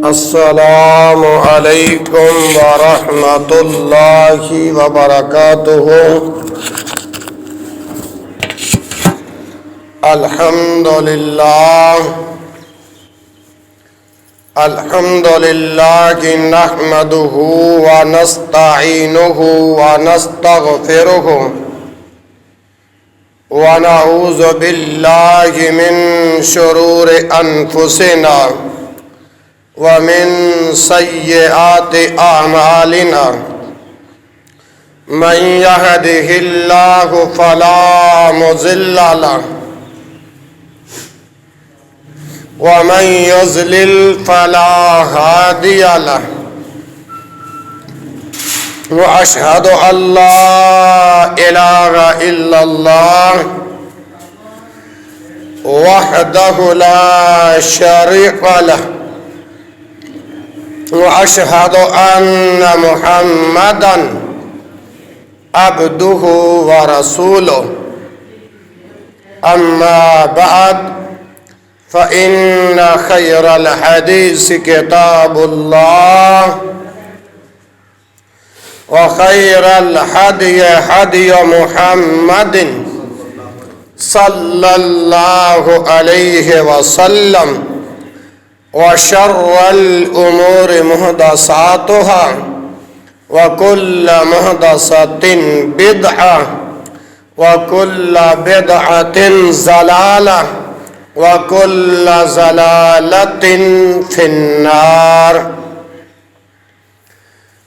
السلام علیکم ورحمۃ اللہ وبرکاتہ۔ الحمد للہ نحمدہ ونستعینہ ونستغفرہ ونعوذ باللہ من شرور انفسنا ومن سیئات اعمالنا من يهده الله فلا مضل له ومن يضلل فلا هادي له وأشهد أن لا إله إلا الله وحده لا شريك له وأشهد أن محمدًا عبده ورسوله أما بعد فإن خير الحديث كتاب الله وخير الهدي هدي محمد صلى الله عليه وسلم وشر الأمور محدثاتها وكل محدثة بدعة وكل بدعة ضلالة وكل ضلالة في النار۔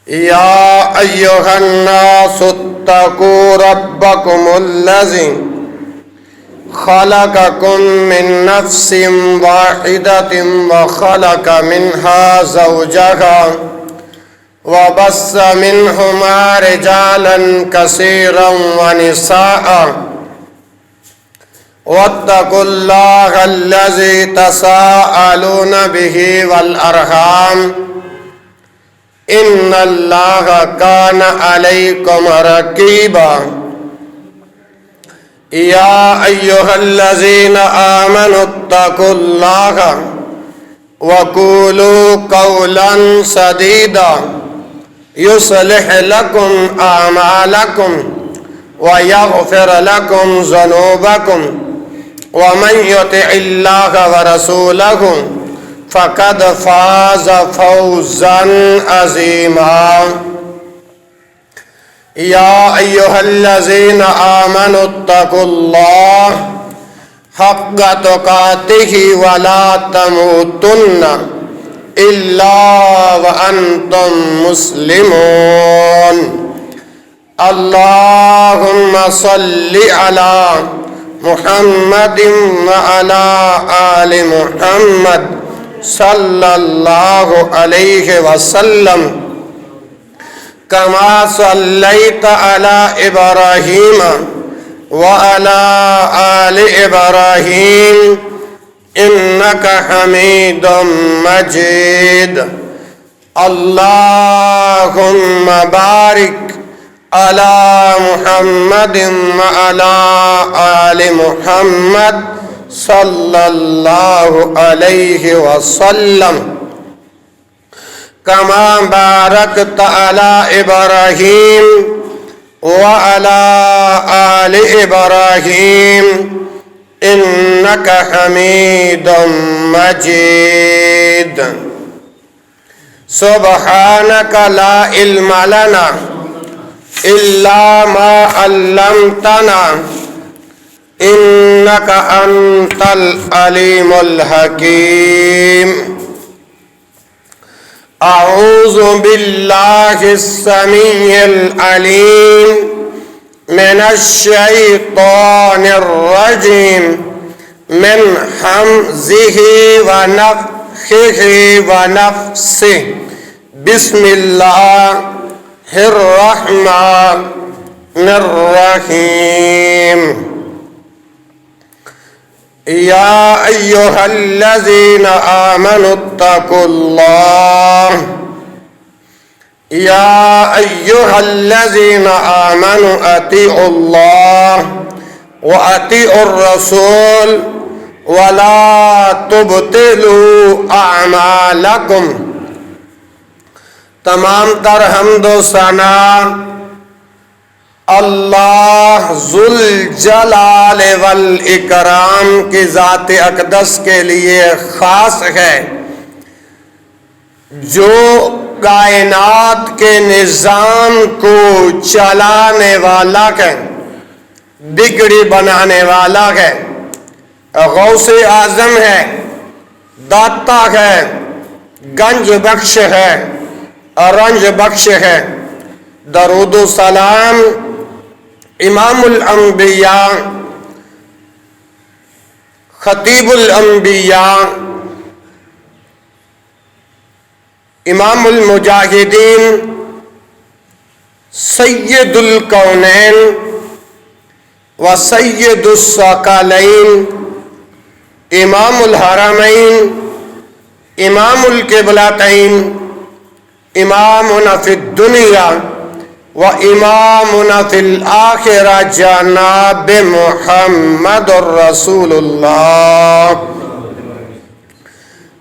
يا أيها الناس اتقوا ربكم الذي خلقكم من نفس واحدة وخلق منها زوجها وبث منهما رجالا كثيرا ونساء واتقوا الله الذي تساءلون به والأرحام إن الله كان عليكم رقيبا۔ يا أيها الذين آمنوا اتقوا الله وقولوا قولا سديدا يصلح لكم أعمالكم ويغفر لكم ذنوبكم ومن يطع الله ورسوله فقد فاز فوزا عظيما۔ يا أيها الذين آمنوا اتقوا الله حق تقاته ولا تموتن إلا وأنتم مسلمون۔ اللهم صل على محمد وعلى آل محمد صلى الله عليه وسلم كما صليت على إبراهيم وعلى آل إبراهيم إنك حميد مجيد۔ اللهم بارك على محمد وعلى آل محمد صلى الله عليه وسلم كما باركت على إبراهيم وعلى آل إبراهيم إنك حميد مجيد۔ سبحانك لا علم لنا إلا ما علمتنا إنك أنت العليم الحكيم۔ أعوذ بالله السميع العليم من الشيطان الرجيم من همزه ونفخه ونفسه بسم الله الرحمن الرحيم۔ يا أيها الذين آمنوا اتقوا الله يا أيها الذين آمنوا أطيعوا الله وأطيعوا الرسول ولا تبطلوا أعمالكم تمام تر حمد و ثنا اللہ ذوالجلال والاکرام کی ذات اقدس کے لیے خاص ہے، جو کائنات کے نظام کو چلانے والا ہے، بگڑی بنانے والا ہے، غوث اعظم ہے، داتا ہے، گنج بخش ہے، رنج بخش ہے۔ درود و سلام امام الانبیاء، خطیب الانبیاء، امام المجاہدین، سید الکونین و سید الثقلین، امام الحرمین، امام القبلتین، امامنا فی الدنیا و امامنا فی الآخرہ جناب محمد الرسول اللہ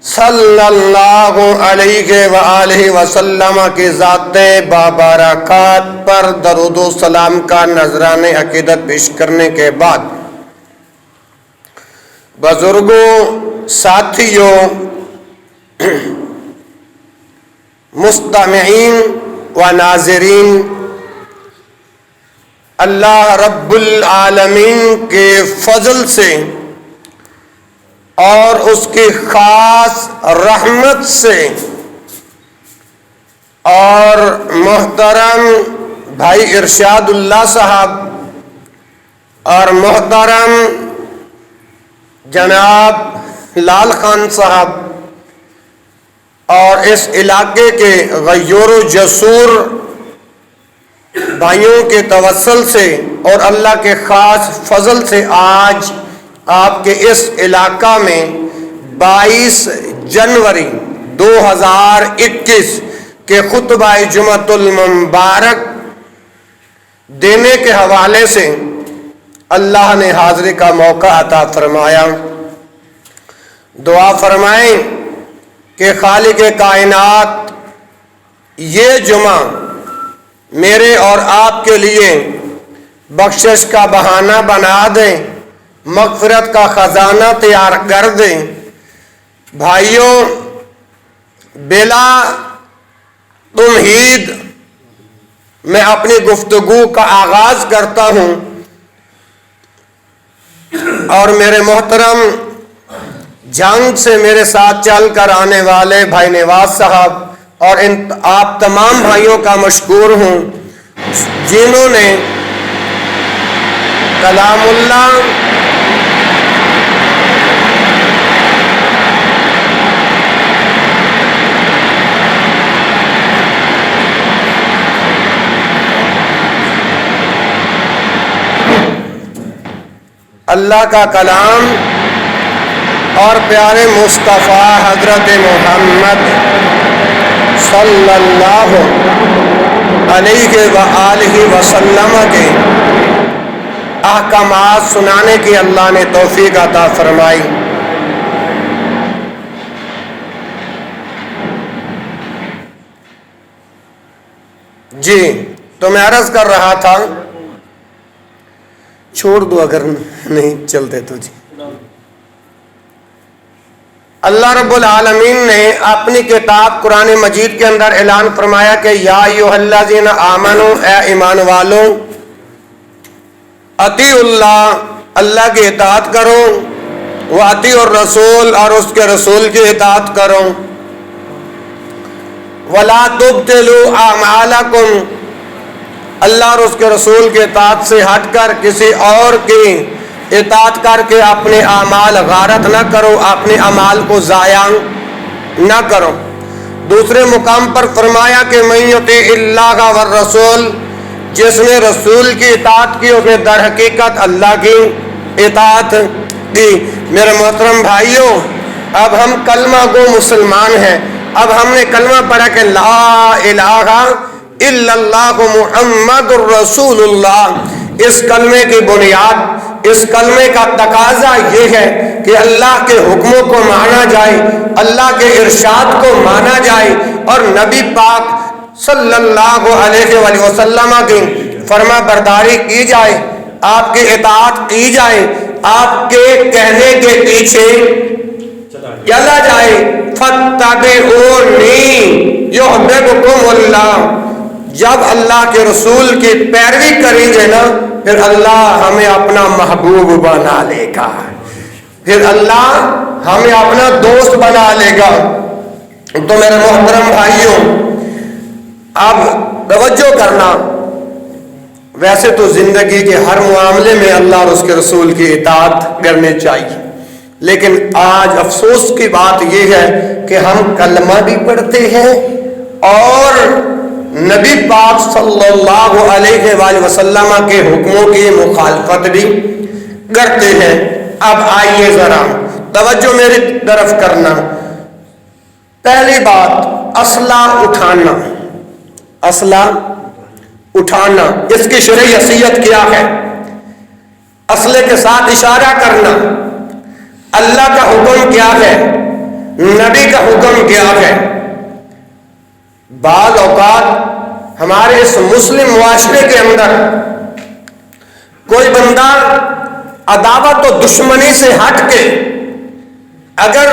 صلی اللہ علیہ وآلہ وسلم کی ذات بابرکات پر درود و سلام کا نذرانِ عقیدت پیش کرنے کے بعد، بزرگوں، ساتھیوں، مستمعین و ناظرین، اللہ رب العالمین کے فضل سے اور اس کی خاص رحمت سے اور محترم بھائی ارشاد اللہ صاحب اور محترم جناب لال خان صاحب اور اس علاقے کے غیور و جسور بھائیوں کے توسل سے اور اللہ کے خاص فضل سے آج آپ کے اس علاقہ میں 22 جنوری 2021 کے خطبہ جمعۃ المبارک دینے کے حوالے سے اللہ نے حاضری کا موقع عطا فرمایا۔ دعا فرمائیں کہ خالق کائنات یہ جمعہ میرے اور آپ کے لیے بخشش کا بہانہ بنا دیں، مغفرت کا خزانہ تیار کر دیں۔ بھائیوں، بلا تمہید میں اپنی گفتگو کا آغاز کرتا ہوں، اور میرے محترم جنگ سے میرے ساتھ چل کر آنے والے بھائی نواز صاحب اور آپ تمام بھائیوں کا مشکور ہوں جنہوں نے کلام اللہ اللہ کا کلام اور پیارے مصطفیٰ حضرت محمد صلی اللہ علیہ وآلہ وسلم کے احکامات سنانے کی اللہ نے توفیق عطا فرمائی۔ جی، تو میں عرض کر رہا تھا، چھوڑ دو اگر نہیں چلتے تو جی۔ اللہ رب العالمین نے اپنی کتاب قرآن مجید کے اندر اعلان فرمایا کہ یا ایھا الذین آمنو، اے ایمان والو، اطیعوا اللہ، اللہ کی اطاعت کرو، واطیعوا الرسول، اور اس کے رسول کی اطاعت کرو، ولا تبطلوا اعمالکم، اللہ اور اس کے رسول کی اطاعت سے ہٹ کر کسی اور کی اطاعت کر کے اپنے اعمال غارت نہ کرو، اپنے اعمال کو ضائع نہ کرو۔ دوسرے مقام پر فرمایا کہ من یطیع اللہ والرسول، جس نے رسول کی اطاعت کی اس نے در حقیقت اللہ کی اطاعت کی۔ میرے محترم بھائیوں، اب ہم کلمہ گو مسلمان ہیں، اب ہم نے کلمہ پڑھا کہ لا الہ الا اللہ محمد الرسول اللہ۔ اس کلمے کی بنیاد، اس کلمے کا تقاضا یہ ہے کہ اللہ کے حکموں کو مانا جائے، اللہ کے ارشاد کو مانا جائے، اور نبی پاک صلی اللہ علیہ وآلہ وسلم کی فرما برداری کی جائے، آپ کی اطاعت کی جائے، آپ کے کہنے کے پیچھے چلا جائے۔ فَاتَّبِعُونِي يُحْبِبْكُمُ اللَّهُ، جب اللہ کے رسول کی پیروی کریں گے نا، پھر اللہ ہمیں اپنا محبوب بنا لے گا، پھر اللہ ہمیں اپنا دوست بنا لے گا۔ تو میرے محترم بھائیوں، اب توجہ کرنا، ویسے تو زندگی کے ہر معاملے میں اللہ اور اس کے رسول کی اطاعت کرنی چاہیے، لیکن آج افسوس کی بات یہ ہے کہ ہم کلمہ بھی پڑھتے ہیں اور نبی پاک صلی اللہ علیہ وآلہ وسلم کے حکموں کی مخالفت بھی کرتے ہیں۔ اب آئیے ذرا توجہ میری طرف کرنا۔ پہلی بات، اسلحہ اٹھانا، اسلحہ اٹھانا، اس کی شرعی حیثیت کیا ہے؟ اسلحے کے ساتھ اشارہ کرنا، اللہ کا حکم کیا ہے، نبی کا حکم کیا ہے؟ بعض اوقات ہمارے اس مسلم معاشرے کے اندر کوئی بندہ عداوت و دشمنی سے ہٹ کے اگر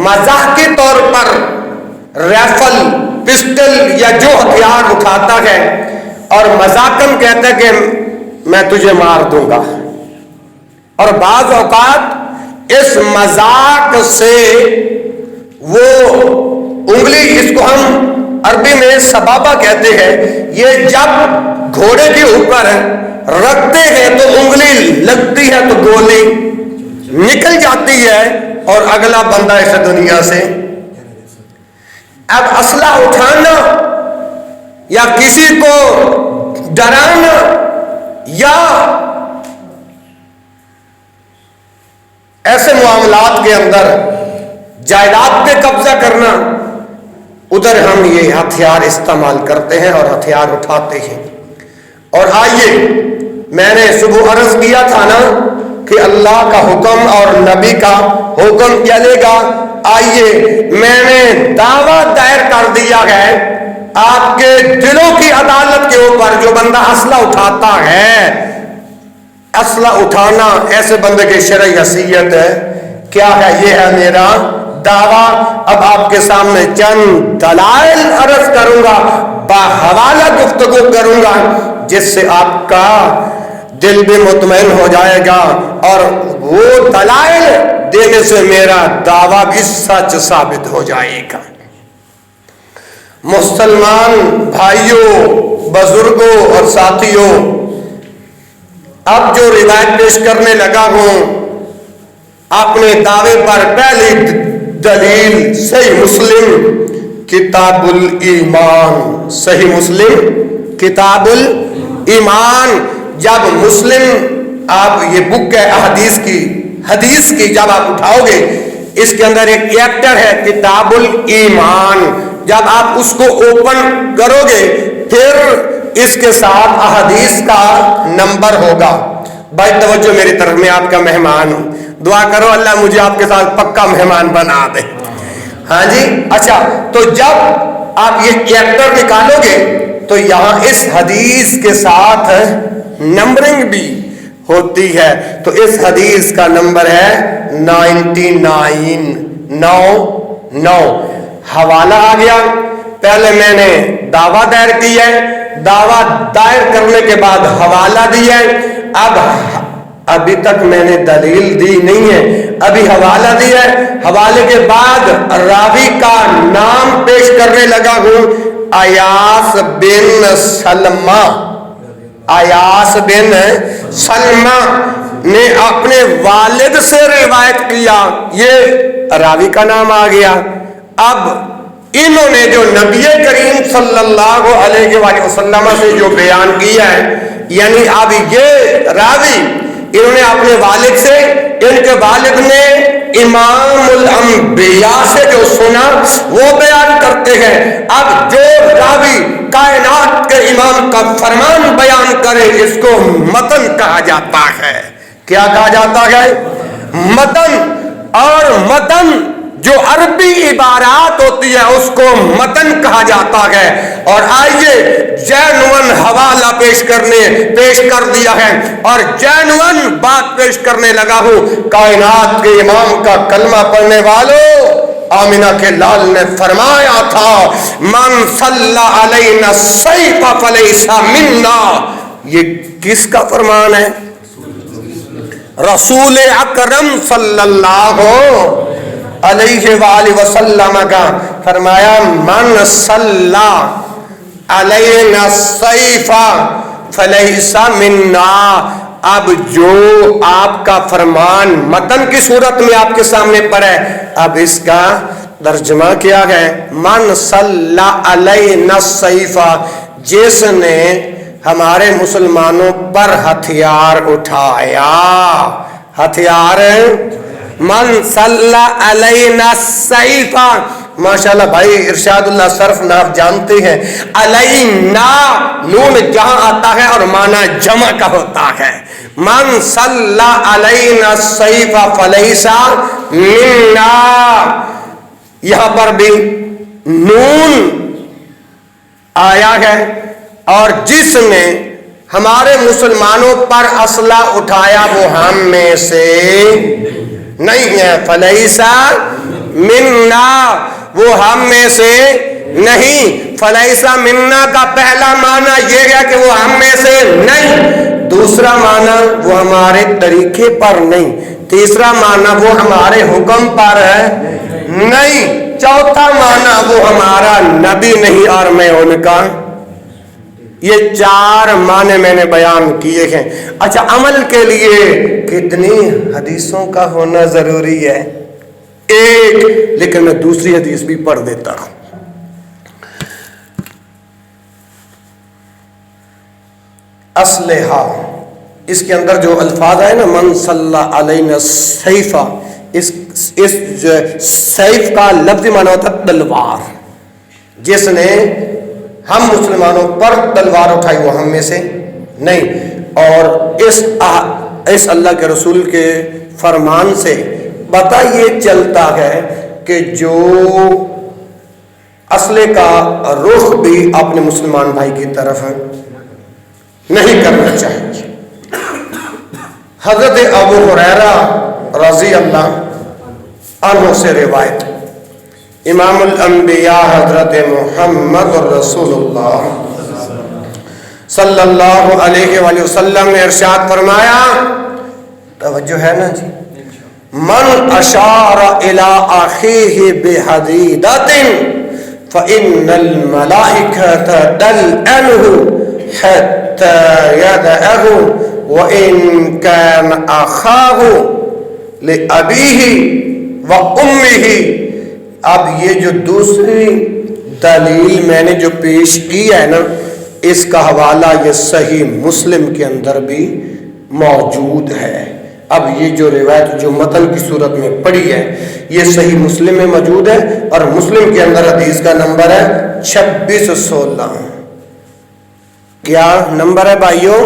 مزاح کے طور پر ریفل، پسٹل یا جو ہتھیار اٹھاتا ہے اور مذاقاً کہتا ہے کہ میں تجھے مار دوں گا، اور بعض اوقات اس مذاق سے وہ انگلی، اس کو ہم عربی میں سبابہ کہتے ہیں، یہ جب گھوڑے کے اوپر رکھتے ہیں تو انگلی لگتی ہے تو گولی نکل جاتی ہے اور اگلا بندہ اس دنیا سے۔ اب اسلحہ اٹھانا یا کسی کو ڈرانا یا ایسے معاملات کے اندر جائیداد پہ قبضہ کرنا، ادھر ہم یہ ہتھیار استعمال کرتے ہیں اور ہتھیار اٹھاتے ہیں۔ اور آئیے، میں نے صبح عرض کیا تھا نا کہ اللہ کا حکم اور نبی کا حکم چلے گا۔ آئیے، میں نے دعویٰ دائر کر دیا ہے آپ کے دلوں کی عدالت کے اوپر، جو بندہ اسلحہ اٹھاتا ہے، اسلحہ اٹھانا ایسے بندے کی شرعی حیثیت ہے کیا ہے؟ یہ ہے میرا دعویٰ۔ اب آپ کے سامنے چند دلائل عرض کروں گا، باحوالہ گفتگو کروں گا، جس سے آپ کا دل بھی مطمئن ہو جائے گا اور وہ دلائل دینے سے میرا دعویٰ بھی سچ ثابت ہو جائے گا۔ مسلمان بھائیوں، بزرگوں اور ساتھیوں، اب جو روایت پیش کرنے لگا ہوں اپنے دعوے پر، پہلی دلیل صحیح مسلم کتاب الایمان، صحیح مسلم کتاب الایمان۔ جب مسلم، آپ یہ بک ہے حدیث کی جب آپ اٹھاؤ گے، اس کے اندر ایک چیپٹر ہے کتاب الایمان، جب آپ اس کو اوپن کرو گے پھر اس کے ساتھ احادیث کا نمبر ہوگا۔ بھائی توجہ میری طرف، میں آپ کا مہمان ہوں، دعا کرو اللہ مجھے آپ کے ساتھ پکا مہمان بنا دے۔ ہاں جی، اچھا، تو جب آپ یہ چیپٹر نکالو گے تو یہاں اس حدیث کے ساتھ نمبرنگ بھی ہوتی ہے، تو اس حدیث کا نمبر ہے 99۔ حوالہ آ گیا، پہلے میں نے دعویٰ دائر کی ہے، دعویٰ دائر کرنے کے بعد حوالہ دیا ہے، ابھی تک میں نے دلیل دی نہیں ہے، ابھی حوالہ دیا ہے، حوالے کے بعد راوی کا نام پیش کرنے لگا ہوں، ایاس بن سلمہ۔ ایاس بن سلمہ نے اپنے والد سے روایت کیا، یہ راوی کا نام آ گیا۔ اب انہوں نے جو نبی کریم صلی اللہ علیہ وآلہ وسلم سے جو بیان کیا ہے، یعنی اب یہ راوی انہوں نے اپنے والد سے، ان کے والد نے امام الانبیاء سے جو سنا وہ بیان کرتے ہیں۔ اب جو راوی کائنات کے امام کا فرمان بیان کرے اس کو متن کہا جاتا ہے۔ کیا کہا جاتا ہے؟ متن۔ اور متن جو عربی عبارات ہوتی ہے اس کو متن کہا جاتا ہے. اور آئیے جینون حوالہ پیش کر دیا ہے اور جینون بات پیش کرنے لگا ہوں. کائنات کے امام کا کلمہ پڑھنے والوں، آمینہ کے لال نے فرمایا تھا من صلی علینا السیف فلیس منا. یہ کس کا فرمان ہے؟ رسول اکرم صلی اللہ علیہ وآلہ وسلم کا. فرمایا من صلی علینا السیف فلیس منا. اب جو آپ کا فرمان متن کی صورت میں آپ کے سامنے پڑا ہے، اب اس کا ترجمہ کیا ہے. من صلی علینا السیف، جس نے ہمارے مسلمانوں پر ہتھیار اٹھایا. ہتھیار من صلی علینا السیف. ماشاءاللہ بھائی ارشاد اللہ صرف ناف جانتے ہیں. علینا نون جہاں آتا ہے اور معنی جمع کا ہوتا ہے. من صلی علینا السیف فلیس منا. یہاں پر بھی نون آیا ہے اور جس نے ہمارے مسلمانوں پر اسلحہ اٹھایا وہ ہم میں سے نہیں ہے. فلیس منا، وہ ہم میں سے نہیں. فلیسا منا کا پہلا معنی یہ ہے کہ وہ ہم میں سے نہیں. دوسرا معنی وہ ہمارے طریقے پر نہیں. تیسرا معنی وہ ہمارے حکم پر ہے نہیں. چوتھا معنی وہ ہمارا نبی نہیں اور میں ان کا. یہ 4 معنی میں نے بیان کیے ہیں. اچھا، عمل کے لیے کتنی حدیثوں کا ہونا ضروری ہے؟ ایک. لیکن میں دوسری حدیث بھی پڑھ دیتا ہوں. اسلحہ، اس کے اندر جو الفاظ ہے نا من صلی علینا السیف، اس سیف کا لفظی معنی ہوتا ہے تلوار. جس نے ہم مسلمانوں پر تلوار اٹھائی وہ ہم میں سے نہیں. اور اس اللہ کے رسول کے فرمان سے پتہ یہ چلتا ہے کہ جو اسلحے کا رخ بھی اپنے مسلمان بھائی کی طرف نہیں کرنا چاہیے. حضرت ابو ہریرہ رضی اللہ عنہ سے روایت، امام الانبیاء حضرت محمد رسول اللہ صلی اللہ علیہ وآلہ وسلم نے ارشاد فرمایا، توجہ ہے نا جی، من اشار الى اخیہ بحدیدۃ فإن الملائکۃ تلعنہ حتی یدعہ وإن کان اخاہ لأبیہ وأمہ. اب یہ جو دوسری دلیل میں نے جو پیش کی ہے نا، اس کا حوالہ یہ صحیح مسلم کے اندر بھی موجود ہے. اب یہ جو روایت جو متن کی صورت میں پڑھی ہے یہ صحیح مسلم میں موجود ہے اور مسلم کے اندر حدیث کا نمبر ہے 2616. کیا نمبر ہے بھائیو؟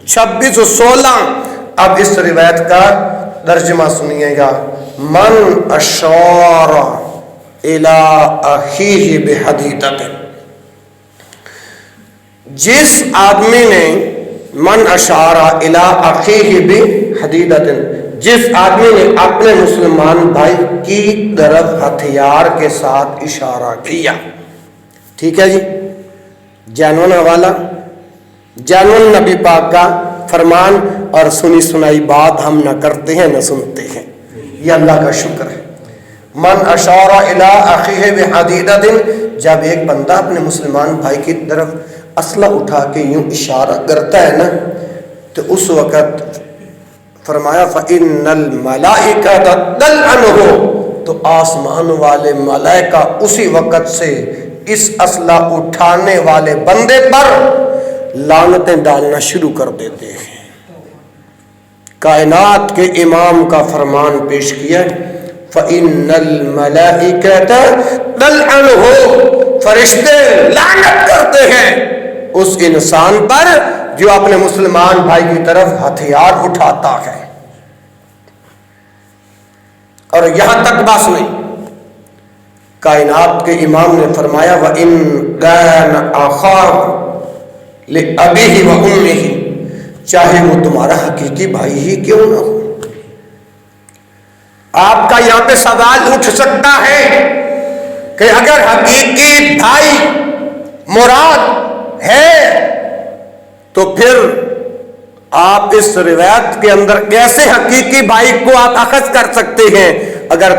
2616. اب اس روایت کا ترجمہ سنیے گا. من اشار الى اخیہ بحدیدۃ، جس آدمی نے من اشار الى اخیہ بحدیدۃ، جس آدمی نے اپنے مسلمان بھائی کی طرف ہتھیار کے ساتھ اشارہ کیا. ٹھیک ہے جی، جینون حوالہ، جینون نبی پاک کا فرمان اور سنی سنائی بات ہم نہ کرتے ہیں نہ سنتے ہیں. یہ اللہ کا شکر ہے. من اشار الی اخیہ بحدیدۃ، جب ایک بندہ اپنے مسلمان بھائی کی طرف اسلحہ اٹھا کے یوں اشارہ کرتا ہے نا، تو اس وقت فرمایا فإن الملائکۃ تلعنہ، تو آسمان والے ملائکہ اسی وقت سے اس اسلحہ اٹھانے والے بندے پر لعنتیں ڈالنا شروع کر دیتے ہیں. کائنات کے امام کا فرمان پیش کیا، فإن الملائکۃ تلعنہ، فرشتے لعنت کرتے ہیں اس انسان پر جو اپنے مسلمان بھائی کی طرف ہتھیار اٹھاتا ہے. اور یہاں تک بس نہیں، کائنات کے امام نے فرمایا وَإِن كَانَ أَخَاهُ لِأَبِيهِ وَأُمِّهِ، چاہے وہ تمہارا حقیقی بھائی ہی کیوں نہ ہو۔ آپ کا یہاں پہ سوال اٹھ سکتا ہے کہ اگر حقیقی بھائی مراد ہے تو پھر آپ اس روایت کے اندر کیسے حقیقی بھائی کو آپ اخذ کر سکتے ہیں؟ اگر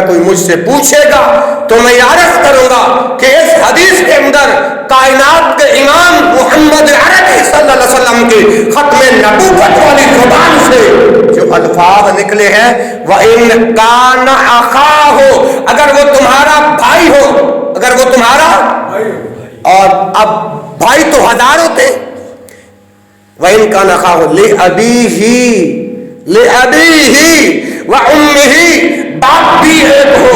کوئی مجھ سے پوچھے گا تو میں عرض کروں گا کہ اس حدیث کے اندر کائنات کے امام محمد عربی صلی اللہ علیہ وسلم کی ختم نبوت والی زبان سے جو الفاظ نکلے ہیں وَإِن كَانَ أَخَاهُ، اگر وہ تمہارا بھائی ہو، اگر وہ تمہارا، اور اب بھائی تو ہزاروں تھے، وَإِن كَانَ أَخَاهُ لِأَبِيهِ وَأُمِّهِ، باپ بھی ایک ہو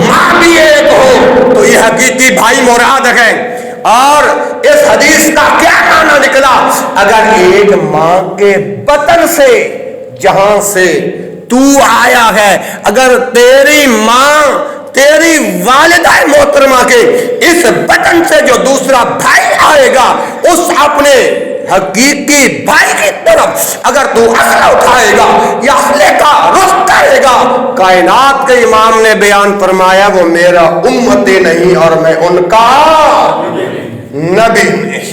ماں بھی ایک ہو تو یہ حقیقی بھائی مراد ہے۔ اور اس حدیث کا کیا معنی نکلا؟ اگر ایک ماں کے بطن سے، جہاں سے تو آیا ہے، اگر تیری ماں، تیری والدہ محترمہ کے اس بطن سے جو دوسرا بھائی آئے گا، اس اپنے حقیقی بھائی کی طرف اگر تو اسلحہ اٹھائے گا یا اسلحے کا رخ کرے گا، کائنات کے امام نے بیان فرمایا وہ میرا امتی نہیں اور میں ان کا نبی نہیں۔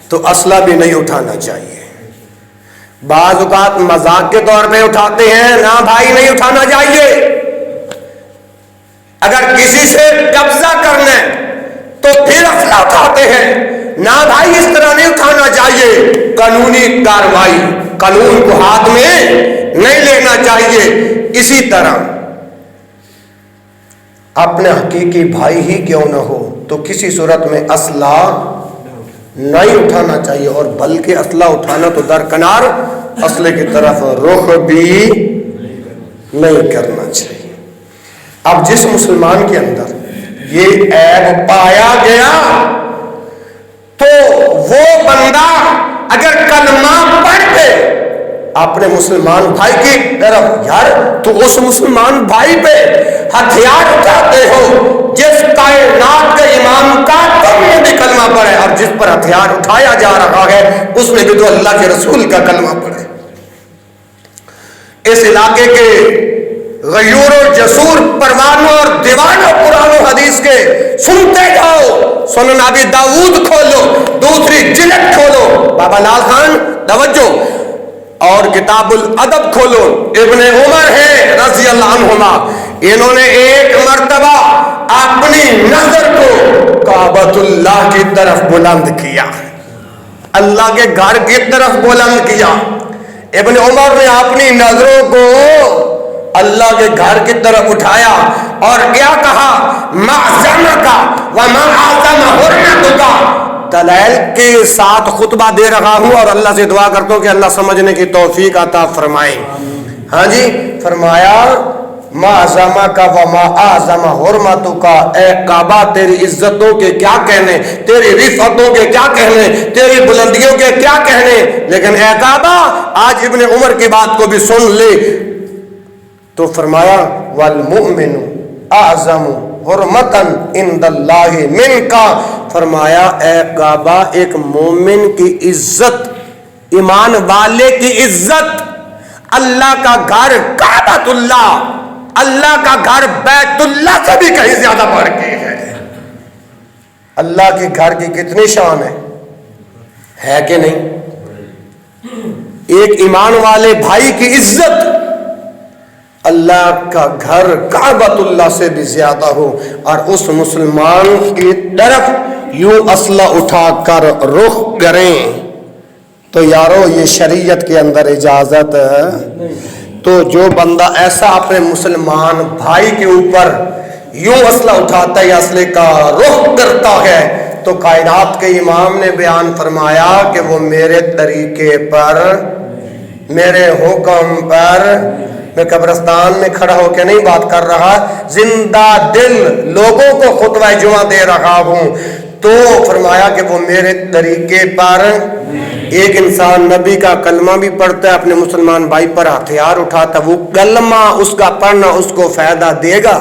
تو اسلحہ بھی نہیں اٹھانا چاہیے، بعض اوقات مذاق کے طور پہ اٹھاتے ہیں، نہ بھائی نہیں اٹھانا چاہیے۔ اگر کسی سے قبضہ کرنا تو پھر اسلحہ اٹھاتے ہیں، نہ بھائی اس طرح نہیں اٹھانا چاہیے، قانونی کارروائی، قانون کو ہاتھ میں نہیں لینا چاہیے۔ اسی طرح اپنے حقیقی بھائی ہی کیوں نہ ہو تو کسی صورت میں اسلحہ نہیں اٹھانا چاہیے، اور بلکہ اسلحہ اٹھانا تو درکنار، اسلحے کی طرف رخ بھی نہیں کرنا چاہیے۔ اب جس مسلمان کے اندر یہ عیب پایا گیا تو وہ بندہ اگر کلمہ پڑھ کے اپنے مسلمان بھائی کی طرف، یار تو اس مسلمان بھائی پہ ہتھیار اٹھاتے ہو جس کائنات کے امام کا تم نے بھی کلمہ پڑھے، اور جس پر ہتھیار اٹھایا جا رہا ہے اس نے بھی تو اللہ کے رسول کا کلمہ پڑھے۔ اس علاقے کے غیور و جسور پروانوں اور دیوانوں قرآن و حدیث کے سنتے جاؤ، سنن ابی داؤد کھولو، دوسری جلد کھولو، بابا لال خان توجہ، اور کتاب الادب کھولو، ابن عمر ہے رضی اللہ عنہما، انہوں نے ایک مرتبہ اپنی نظر کو کعبۃ اللہ کی طرف بلند کیا، اللہ کے گھر کی طرف بلند کیا۔ ابن عمر نے اپنی نظروں کو اللہ کے گھر کی طرف اٹھایا اور کیا کہا؟ معظمک وما اعظم حرمتک، دلائل کے ساتھ خطبہ دے رہا ہوں اور اللہ سے دعا کرتا ہوں کہ اللہ سمجھنے کی توفیق عطا فرمائے۔ ہاں جی، فرمایا معظمک وما اعظم حرمتک، اے کعبہ تیری عزتوں کے کیا کہنے، تیری رفعتوں کے کیا کہنے، تیری بلندیوں کے کیا کہنے، لیکن اے کعبہ آج ابن عمر کی بات کو بھی سن لے۔ تو فرمایا والمؤمن اعظم حرمتا عند اللہ منک، فرمایا اے کعبہ ایک مومن کی عزت، ایمان والے کی عزت، اللہ کا گھر کعبۃ اللہ، اللہ کا گھر بیت اللہ سے بھی کہیں زیادہ بڑھ کے ہے۔ اللہ کے گھر کی کتنی شان ہے کہ نہیں؟ ایک ایمان والے بھائی کی عزت اللہ کا گھر کعبۃ اللہ سے بھی زیادہ ہو، اور اس مسلمان کی طرف یوں اسلحہ اٹھا کر رخ کریں، تو یارو یہ شریعت کے اندر اجازت ہے۔ تو جو بندہ ایسا اپنے مسلمان بھائی کے اوپر یوں اسلحہ اٹھاتا ہے یا اسلحے کا رخ کرتا ہے تو کائنات کے امام نے بیان فرمایا کہ وہ میرے طریقے پر، میرے حکم پر، میں قبرستان میں کھڑا ہو کے نہیں بات کر رہا، زندہ دل لوگوں کو خطبہ جمعہ دے رہا ہوں، تو فرمایا کہ وہ میرے طریقے پر ایک انسان نبی کا کلمہ بھی پڑھتا ہے، اپنے مسلمان بھائی پر ہتھیار اٹھاتا، وہ کلمہ اس کا پڑھنا اس کو فائدہ دے گا؟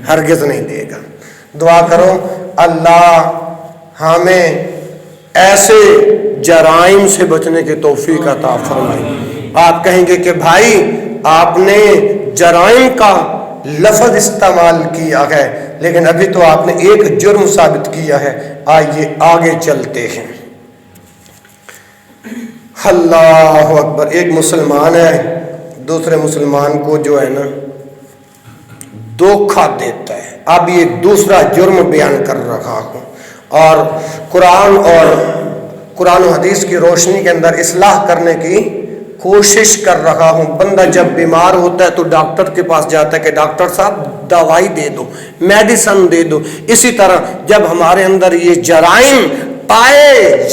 ہرگز نہیں دے گا۔ دعا کرو اللہ ہمیں ایسے جرائم سے بچنے کی توفیق عطا فرمائے۔ آپ کہیں گے کہ بھائی آپ نے جرائم کا لفظ استعمال کیا ہے، لیکن ابھی تو آپ نے ایک جرم ثابت کیا ہے، آئیے آگے چلتے ہیں۔ اللہ اکبر۔ ایک مسلمان ہے دوسرے مسلمان کو جو ہے نا دھوکہ دیتا ہے۔ اب یہ دوسرا جرم بیان کر رہا ہوں، اور قرآن و حدیث کی روشنی کے اندر اصلاح کرنے کی کوشش کر رہا ہوں۔ بندہ جب بیمار ہوتا ہے تو ڈاکٹر کے پاس جاتا ہے کہ ڈاکٹر صاحب دوائی دے دو، میڈیسن دے دو۔ اسی طرح جب ہمارے اندر یہ جرائم پائے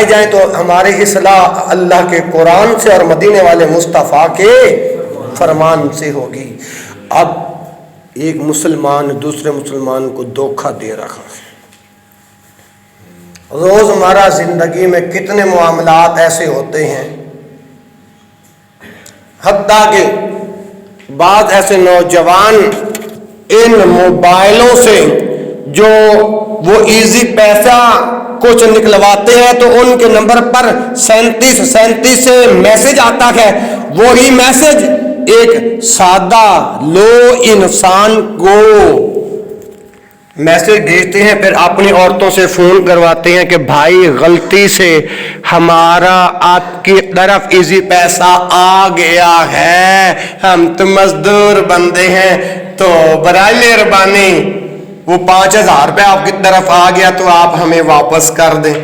جائیں تو ہماری اصلاح اللہ کے قرآن سے اور مدینے والے مصطفیٰ کے فرمان سے ہوگی۔ اب ایک مسلمان دوسرے مسلمان کو دھوکہ دے رہا ہے۔ روز ہمارا زندگی میں کتنے معاملات ایسے ہوتے ہیں، حتیٰ کہ بعض ایسے نوجوان ان موبائلوں سے جو وہ ایزی پیسہ کچھ نکلواتے ہیں تو ان کے نمبر پر 37 سے میسج آتا ہے، وہی میسج ایک سادہ لو انسان کو میسج بھیجتے ہیں، پھر اپنی عورتوں سے فون کرواتے ہیں کہ بھائی غلطی سے ہمارا آپ کی طرف ایزی پیسہ آ گیا ہے، ہم تو مزدور بندے ہیں، تو برائے مہربانی وہ 5000 روپے آپ کی طرف آ گیا تو آپ ہمیں واپس کر دیں۔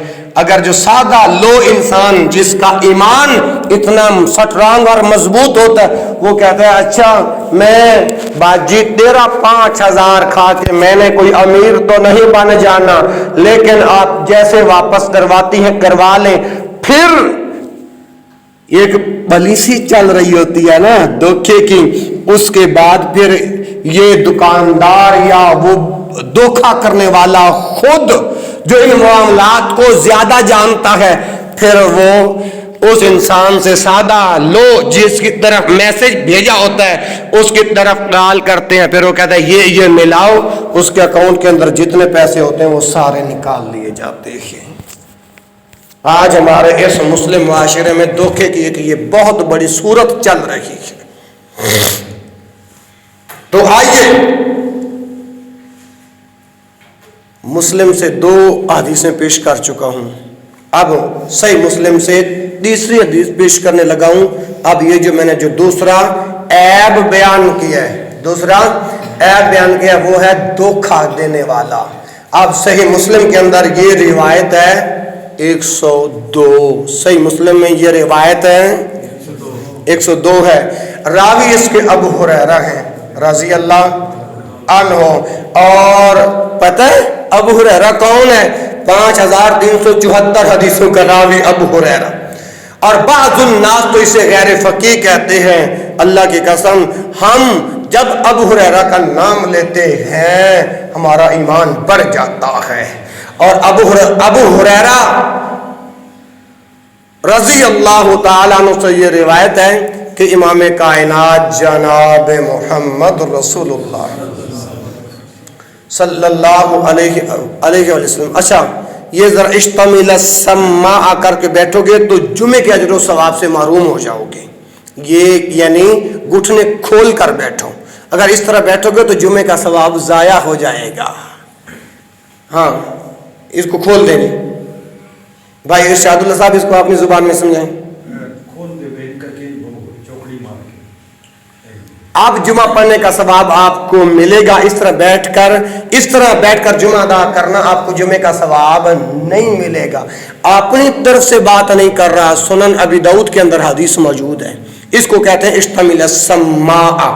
اگر جو سادہ لو انسان جس کا ایمان اتنا سٹرانگ اور مضبوط ہوتا ہے وہ کہتا ہے اچھا میں باجی تیرا 5000 کھا کے میں نے کوئی امیر تو نہیں بن جانا، لیکن آپ جیسے واپس کرواتی ہیں کروا لیں۔ پھر ایک پالیسی چل رہی ہوتی ہے نا دھوکے کی، اس کے بعد پھر یہ دکاندار یا وہ دھوکا کرنے والا خود جو ان معاملات کو زیادہ جانتا ہے، پھر وہ اس انسان سے سادہ لو جس کی طرف میسج بھیجا ہوتا ہے اس کی طرف کال کرتے ہیں، پھر وہ کہتا ہے یہ ملاؤ، اس کے اکاؤنٹ کے اندر جتنے پیسے ہوتے ہیں وہ سارے نکال لیے جاتے ہیں۔ آج ہمارے اس مسلم معاشرے میں دھوکے کی ایک یہ بہت بڑی صورت چل رہی ہے۔ تو آئیے مسلم سے 2 حدیثیں پیش کر چکا ہوں، اب صحیح مسلم سے تیسری حدیث پیش کرنے لگا ہوں۔ اب یہ جو میں نے جو دوسرا عیب بیان کیا ہے وہ ہے دھوکہ دینے والا۔ اب صحیح مسلم کے اندر یہ روایت ہے 102، صحیح مسلم میں یہ روایت ہے 102 ہے۔ راوی اس کے ابو ہریرہ ہیں رضی اللہ عنہ، اور پتہ ہے ابو ہریرہ کون ہے؟ 5374 حدیثوں کا راوی ابو ہریرہ، اور بعض الناس تو اسے غیر فقیہ کہتے ہیں۔ اللہ کی قسم ہم جب ابو ہریرہ کا نام لیتے ہیں ہمارا ایمان بڑھ جاتا ہے۔ اور ابو ہریرہ رضی اللہ تعالیٰ عنہ سے یہ روایت ہے کہ امام کائنات جناب محمد رسول اللہ صلی اللہ علیہ وسلم، اچھا یہ ذرا اشتمل السماء کر کے بیٹھو گے تو جمعے کے اجر و ثواب سے محروم ہو جاؤ گے۔ یہ یعنی گھٹنے کھول کر بیٹھو، اگر اس طرح بیٹھو گے تو جمعے کا ثواب ضائع ہو جائے گا۔ ہاں اس کو کھول دیں بھائی ارشاد اللہ صاحب، اس کو اپنی زبان میں سمجھائیں۔ آپ جمعہ پڑھنے کا ثواب آپ کو ملے گا، اس طرح بیٹھ کر جمعہ ادا کرنا آپ کو جمعے کا ثواب نہیں ملے گا۔ اپنی طرف سے بات نہیں کر رہا، سنن ابی داؤد کے اندر حدیث موجود ہے، اس کو کہتے ہیں اشتمل السماء۔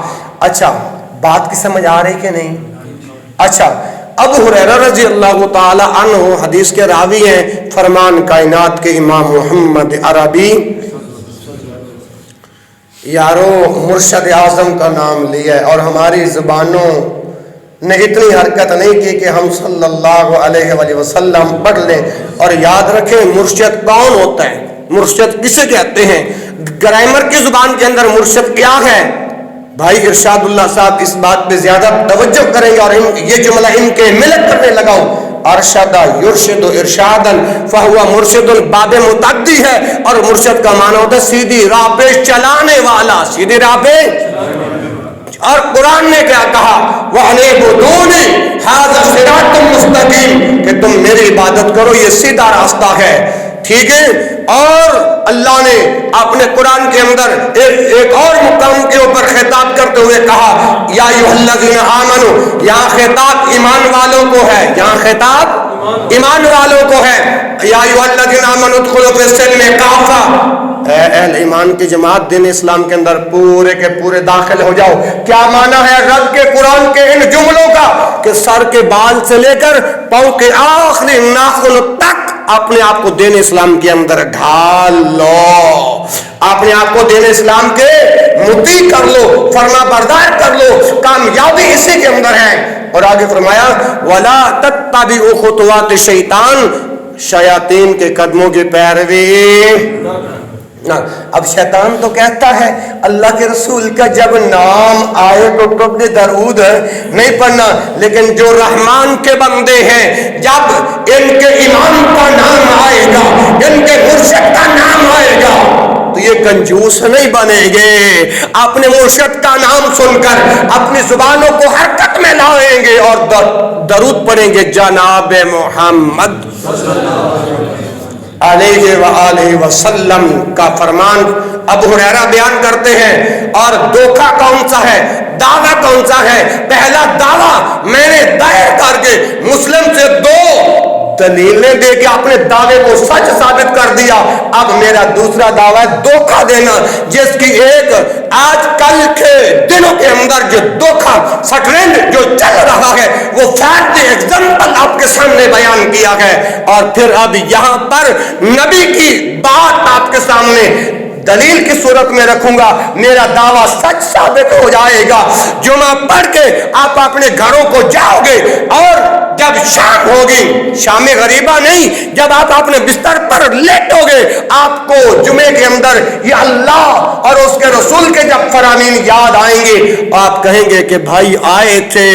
اچھا بات کی سمجھ آ رہی کہ نہیں؟ اچھا ابو ہریرہ رضی اللہ تعالی عنہ حدیث کے راوی ہیں، فرمان کائنات کے امام محمد عربی، یارو مرشد اعظم کا نام لیا ہے، اور ہماری زبانوں نے اتنی حرکت نہیں کی کہ ہم صلی اللہ علیہ وآلہ وسلم پڑھ لیں. اور یاد رکھیں مرشد کون ہوتا ہے, مرشد کسے کہتے ہیں. گرامر کی زبان کے اندر مرشد کیا ہے بھائی؟ ارشاد اللہ صاحب اس بات پہ زیادہ توجہ کریں گے اور یہ جملہ ان کے ملک کرنے لگاؤ. ارشدہ یرشد ارشادن فہو مرشد باب متعدی ہے, اور مرشد کا معنی ہوتا ہے سیدھی راہ پہ چلانے والا, سیدھی راہ پہ. اور قرآن نے کیا کہا؟ وَعْنِعْبُدُونِ هَذَا صِرَاطٌ مُسْتَقِيمٌ, کہ تم میری عبادت کرو یہ سیدھا راستہ ہے. ٹھیک ہے. اور اللہ نے اپنے قرآن کے اندر ایک اور مقام کے اوپر خطاب کرتے ہوئے کہا یا ایھا الذین آمنوا, یہاں خطاب ایمان والوں کو ہے, یہاں خطاب ایمان والوں کو ہے. یا ایھا الذین آمنوا ادخلوا فی السلم کافہ, اے اہل ایمان کی جماعت دین اسلام کے اندر پورے کے پورے داخل ہو جاؤ. کیا معنی ہے رب کے قرآن کے ان جملوں کا؟ کہ سر کے بال سے لے کر پاؤں کے آخری ناخن تک اپنے آپ کو دین اسلام کے اندر ڈھال لو, اپنے آپ کو دین اسلام کے مطیع کر لو, فرما بردار کر لو. کامیابی اسی کے اندر ہے. اور آگے فرمایا وَلَا تَتَّبِعُوا خُطُوَاتِ الشَّيْطَانِ, شیاطین کے قدموں کی پیروی. اب شیطان تو کہتا ہے اللہ کے رسول کا جب نام آئے تو کبھی درود نہیں پڑھنا, لیکن جو رحمان کے بندے ہیں جب ان کے امام کا نام آئے گا, ان کے مرشد کا نام آئے گا تو یہ کنجوس نہیں بنے گے, اپنے مرشد کا نام سن کر اپنی زبانوں کو حرکت میں لائیں گے اور درود پڑھیں گے جناب محمد علیہ وآلہ وسلم کا فرمان. ابو ہریرہ بیان کرتے ہیں. اور دھوکہ کون سا ہے, دعویٰ کون سا ہے؟ پہلا دعویٰ میں نے دائر کر کے مسلم سے 2 دلیلیں دے کے اپنے دعوے کو سچ ثابت کر دیا. اب میرا دوسرا دعویٰ ہے دھوکہ دینا, جس کی ایک آج کل کے دنوں کے اندر جو دھوکہ سٹرینڈ جو چل رہا ہے وہ فیکٹ ایگزامپل آپ کے سامنے بیان کیا ہے. اور پھر اب یہاں پر نبی کی بات آپ کے سامنے دلیل کی صورت میں رکھوں گا, میرا دعویٰ سچ ثابت ہو جائے گا. جمعہ پڑھ کے آپ اپنے گھروں کو جاؤ گے اور جب شام ہوگی, شام غریبہ نہیں, جب آپ اپنے بستر پر لیٹو گے آپ کو جمعے کے اندر یہ اللہ اور اس کے رسول کے جب فرامین یاد آئیں گے آپ کہیں گے کہ بھائی آئے تھے,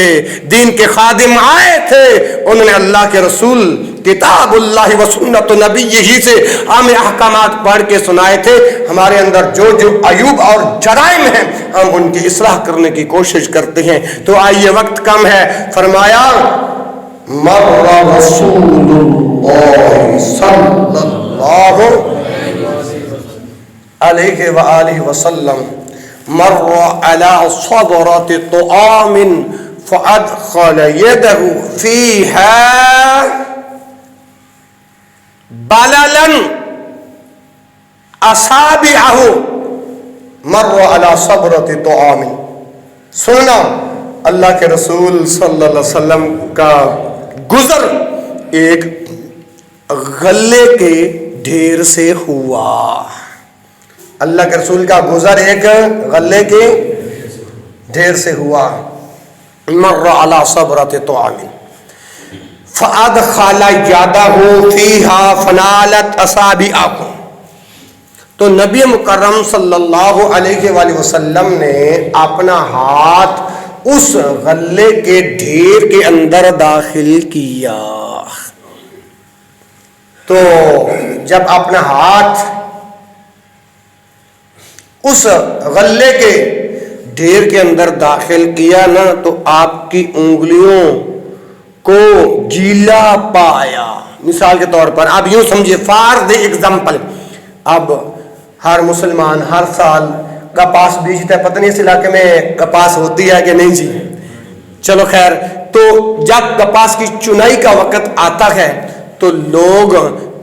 دین کے خادم آئے تھے, انہوں نے اللہ کے رسول کتاب اللہ و سنت نبی ہی سے ہمیں احکامات پڑھ کے سنائے تھے. ہمارے اندر جو عیوب اور جرائم ہیں ہم ان کی اصلاح کرنے کی کوشش کرتے ہیں. تو آئیے وقت کم ہے, فرمایا مر رسول اللہ صلی اللہ علیہ وآلہ وسلم مر علی صبرۃ طعام فادخل یدہ فیہا بللن اصابعہ مر علی صبرۃ طعام. سننا اللہ کے رسول صلی اللہ علیہ وسلم کا گزر ایک غلے کے ڈھیر سے ہوا. اللہ کے رسول کا گزر ایک غلے کے ڈھیر سے ہوا. مر علی صبرۃ طعام فادخل یدہ فیہا فنالت اصابعہ. تو نبی مکرم صلی اللہ علیہ وآلہ وسلم نے اپنا ہاتھ اس غلے کے ڈھیر کے اندر داخل کیا. تو جب اپنا ہاتھ اس غلے کے ڈھیر کے اندر داخل کیا نا تو آپ کی انگلیوں کو گیلا پایا. مثال کے طور پر آپ یوں سمجھے, فار دی ایگزامپل, اب ہر مسلمان ہر سال کپاس بیجتا ہے, پتہ نہیں اس علاقے میں کپاس ہوتی ہے کہ نہیں جی, چلو خیر. تو جب کپاس کی چنائی کا وقت آتا ہے تو لوگ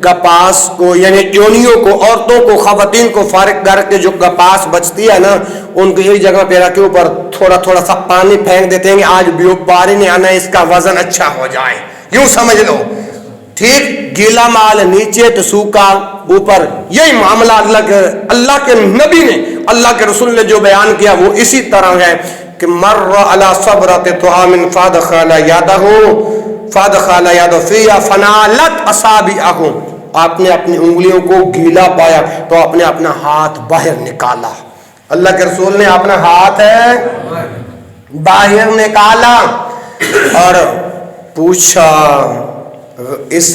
کپاس کو یعنی چونیوں کو, عورتوں کو, خواتین کو فارغ کر کے جو کپاس بچتی ہے نا ان کو ایک جگہ پہ رکھ کے اوپر تھوڑا تھوڑا سا پانی پھینک دیتے ہیں کہ آج بیوپاری نہیں آنا, اس کا وزن اچھا ہو جائے, یوں سمجھ لو. ٹھیک, گیلا مال نیچے تو سوکھا اوپر. یہی معاملہ اللہ کے نبی نے, اللہ کے رسول نے جو بیان کیا وہ اسی طرح ہے. کہ مر علی صبرۃ طعام فادخل یدہ فیہا فنالت اصابعہ، آپ نے اپنی انگلیوں کو گیلا پایا تو آپ نے اپنا ہاتھ باہر نکالا. اللہ کے رسول نے اپنا ہاتھ باہر نکالا اور پوچھا، اس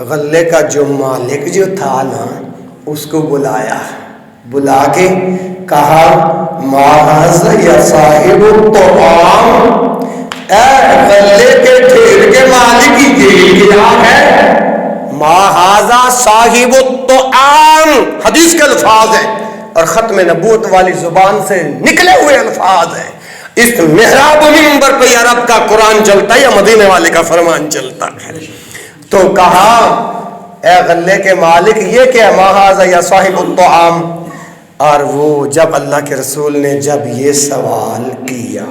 غلے کا جو مالک جو تھا نا اس کو بلایا، بلا کے کہا ما ھذا یا صاحب الطعام، اے غلے کے ڈھیر کے مالک یہ کیا ہے؟ ما ھذا صاحب الطعام حدیث کے الفاظ ہیں اور ختم نبوت والی زبان سے نکلے ہوئے الفاظ ہیں. اس محراب و منبر پہ یا رب کا قرآن چلتا ہے یا مدینے والے کا فرمان چلتا ہے؟ تو کہا اے غلے کے مالک یہ کیا ما ھذا یا صاحب الطعام. اور وہ جب اللہ کے رسول نے جب یہ سوال کیا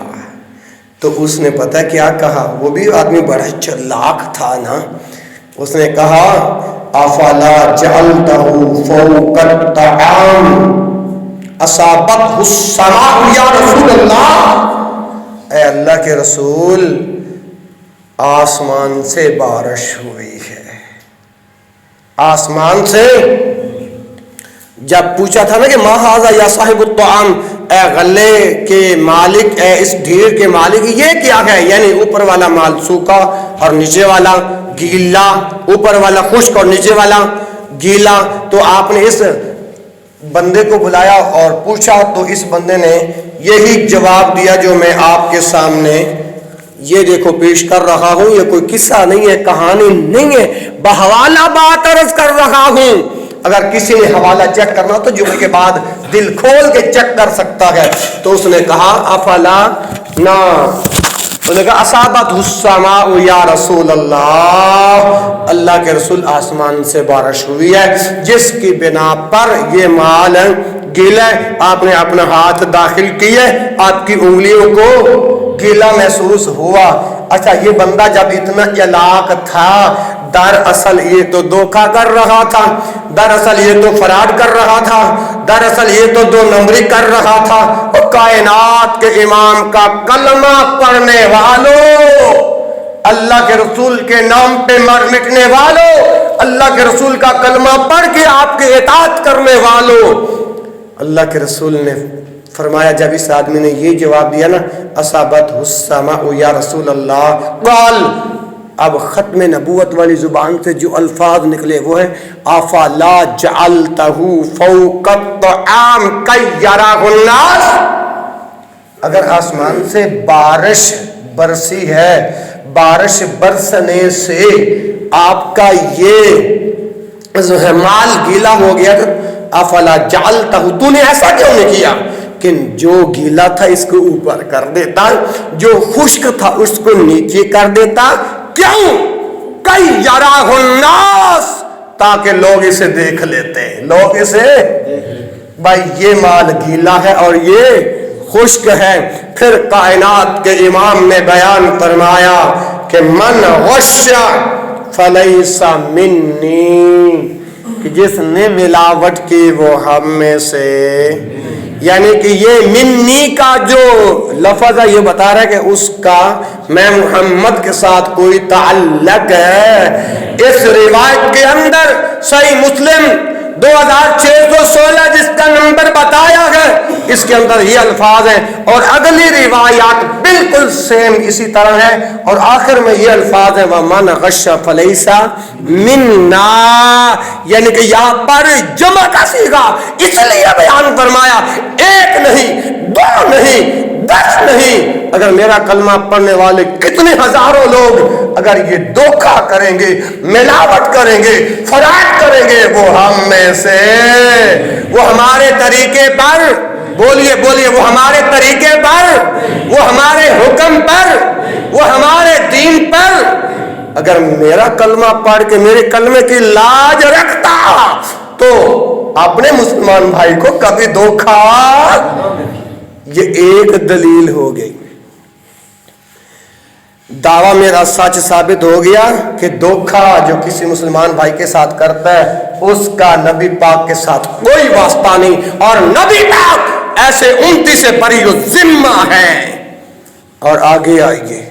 تو اس نے پتہ کیا کہا؟ وہ بھی آدمی بڑا چلاک تھا نا. اس نے کہا افلا جعلتہ فوق الطعام اصابتہ السماء یا رسول اللہ، اے اللہ کے رسول آسمان سے بارش ہوئی ہے. آسمان سے جب پوچھا تھا نا کہ ما ھذا یا صاحب الطعام، اے غلے کے مالک، اے اس ڈھیر کے مالک یہ کیا ہے؟ یعنی اوپر والا مال سوکھا اور نیچے والا گیلا، اوپر والا خشک اور نیچے والا گیلا. تو آپ نے اس بندے کو بلایا اور پوچھا تو اس بندے نے یہی جواب دیا جو میں آپ کے سامنے یہ دیکھو پیش کر رہا ہوں. یہ کوئی قصہ نہیں ہے، کہانی نہیں ہے، بحوالہ بات عرض کر رہا ہوں. اگر کسی نے حوالہ چیک کرنا تو جمعے کے بعد دل کھول کے چیک کر سکتا ہے. تو اس نے کہا افلا نا، اس نے کہا اصابت السماء یا رسول اللہ، اللہ کے رسول آسمان سے بارش ہوئی ہے جس کی بنا پر یہ مال گیلا ہے. آپ نے اپنا ہاتھ داخل کیے، آپ کی انگلیوں کو گیلا محسوس ہوا. اچھا یہ بندہ جب اتنا چلاک تھا، دراصل یہ تو دھوکہ کر رہا تھا، دراصل یہ تو فراڈ کر رہا تھا، دراصل یہ تو دو نمبری کر رہا تھا. اور کائنات کے امام کا کلمہ پڑھنے والوں، اللہ کے رسول کے نام پہ مر مٹنے والوں، اللہ کے رسول کا کلمہ پڑھ کے آپ کے اطاعت کرنے والوں، اللہ کے رسول نے فرمایا جب اس آدمی نے یہ جواب دیا نا اصابت السماء یا رسول اللہ، قال، اب ختم نبوت والی زبان سے جو الفاظ نکلے وہ ہے افلا جعلتہ فوق الطعام کی یراہ الناس. اگر آسمان سے بارش برسی ہے، بارش برسنے سے آپ کا یہ مال گیلا ہو گیا تو افلا جعلتہ، تو نے ایسا کیوں نہیں کیا کہ جو گیلا تھا اس کو اوپر کر دیتا، جو خشک تھا اس کو نیچے کر دیتا. کیوں؟ کئی یراہ الناس، تاکہ لوگ اسے دیکھ لیتے، لوگ اسے بھائی یہ مال گیلا ہے اور یہ خشک ہے. پھر کائنات کے امام نے بیان فرمایا کہ من غش فلیس منی، کہ جس نے ملاوٹ کی وہ ہم میں سے. یعنی کہ یہ منی کا جو لفظ ہے یہ بتا رہا ہے کہ اس کا میں محمد کے ساتھ کوئی تعلق ہے. اس روایت کے اندر صحیح مسلم 2616 جس کا نمبر بتایا ہے اس کے اندر یہ الفاظ ہیں اور اگلی روایات بالکل سیم اسی طرح ہے اور آخر میں یہ الفاظ ہیں وَمَنْ غَشَّ فَلَيْسَ مِنَّا. یعنی کہ یہاں پر جمع کا صیغہ اس لیے بیان فرمایا، ایک نہیں، دو نہیں، 10 نہیں، اگر میرا کلمہ پڑھنے والے کتنے ہزاروں لوگ اگر یہ دھوکہ کریں گے، ملاوٹ کریں گے، فراڈ کریں گے، وہ ہم میں سے، وہ ہمارے طریقے پر، بولیے بولیے، وہ ہمارے طریقے پر، وہ ہمارے حکم پر، وہ ہمارے دین پر اگر میرا کلمہ پڑھ کے میرے کلمے کی لاج رکھتا تو اپنے مسلمان بھائی کو کبھی دھوکہ. یہ ایک دلیل ہو گئی. دعویٰ میرا سچ ثابت ہو گیا کہ دھوکہ جو کسی مسلمان بھائی کے ساتھ کرتا ہے اس کا نبی پاک کے ساتھ کوئی واسطہ نہیں اور نبی پاک ایسے امتی سے بری ذمہ ہے. اور آگے آئیے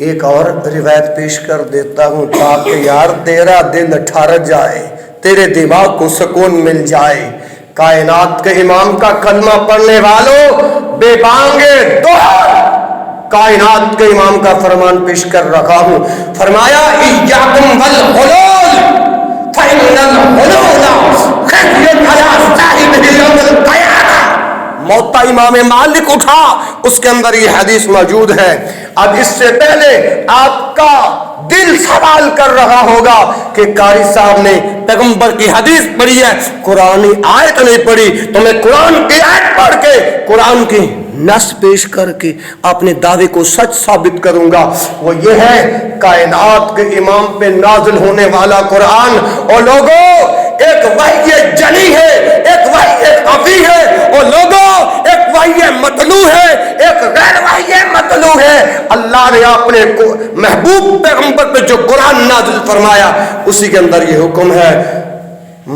ایک اور روایت پیش کر دیتا ہوں تاکہ یار تیرا دل ٹھہر جائے، تیرے دماغ کو سکون مل جائے۔ کائنات کے امام کا کلمہ پڑھنے والوں بے بانگے دوہر کائنات کے امام کا فرمان پیش کر رکھا ہوں۔ فرمایا ایاکم والغلول فإن الغلول خزي على صاحبه يوم القيامة۔ موتا امام مالک اٹھا، اس کے اندر یہ حدیث موجود ہے۔ اب اس سے پہلے آپ کا دل سوال کر رہا ہوگا کہ قاری صاحب نے پیغمبر کی حدیث پڑھی ہے، قرآنی آیت نہیں پڑھی، تو میں قرآن کی آیت پڑھ کے قرآن کی نص پیش کر کے اپنے دعوے کو سچ ثابت کروں گا۔ وہ یہ ہے کائنات کے امام پہ نازل ہونے والا قرآن۔ اور لوگوں ایک وحی جلی ہے، ایک وحی خفی ہے، اور لوگوں ایک وحی مطلوع ہے، ایک غیر وحی مطلوع ہے۔ اللہ نے اپنے محبوب پیغمبر پہ جو قرآن نازل فرمایا اسی کے اندر یہ حکم ہے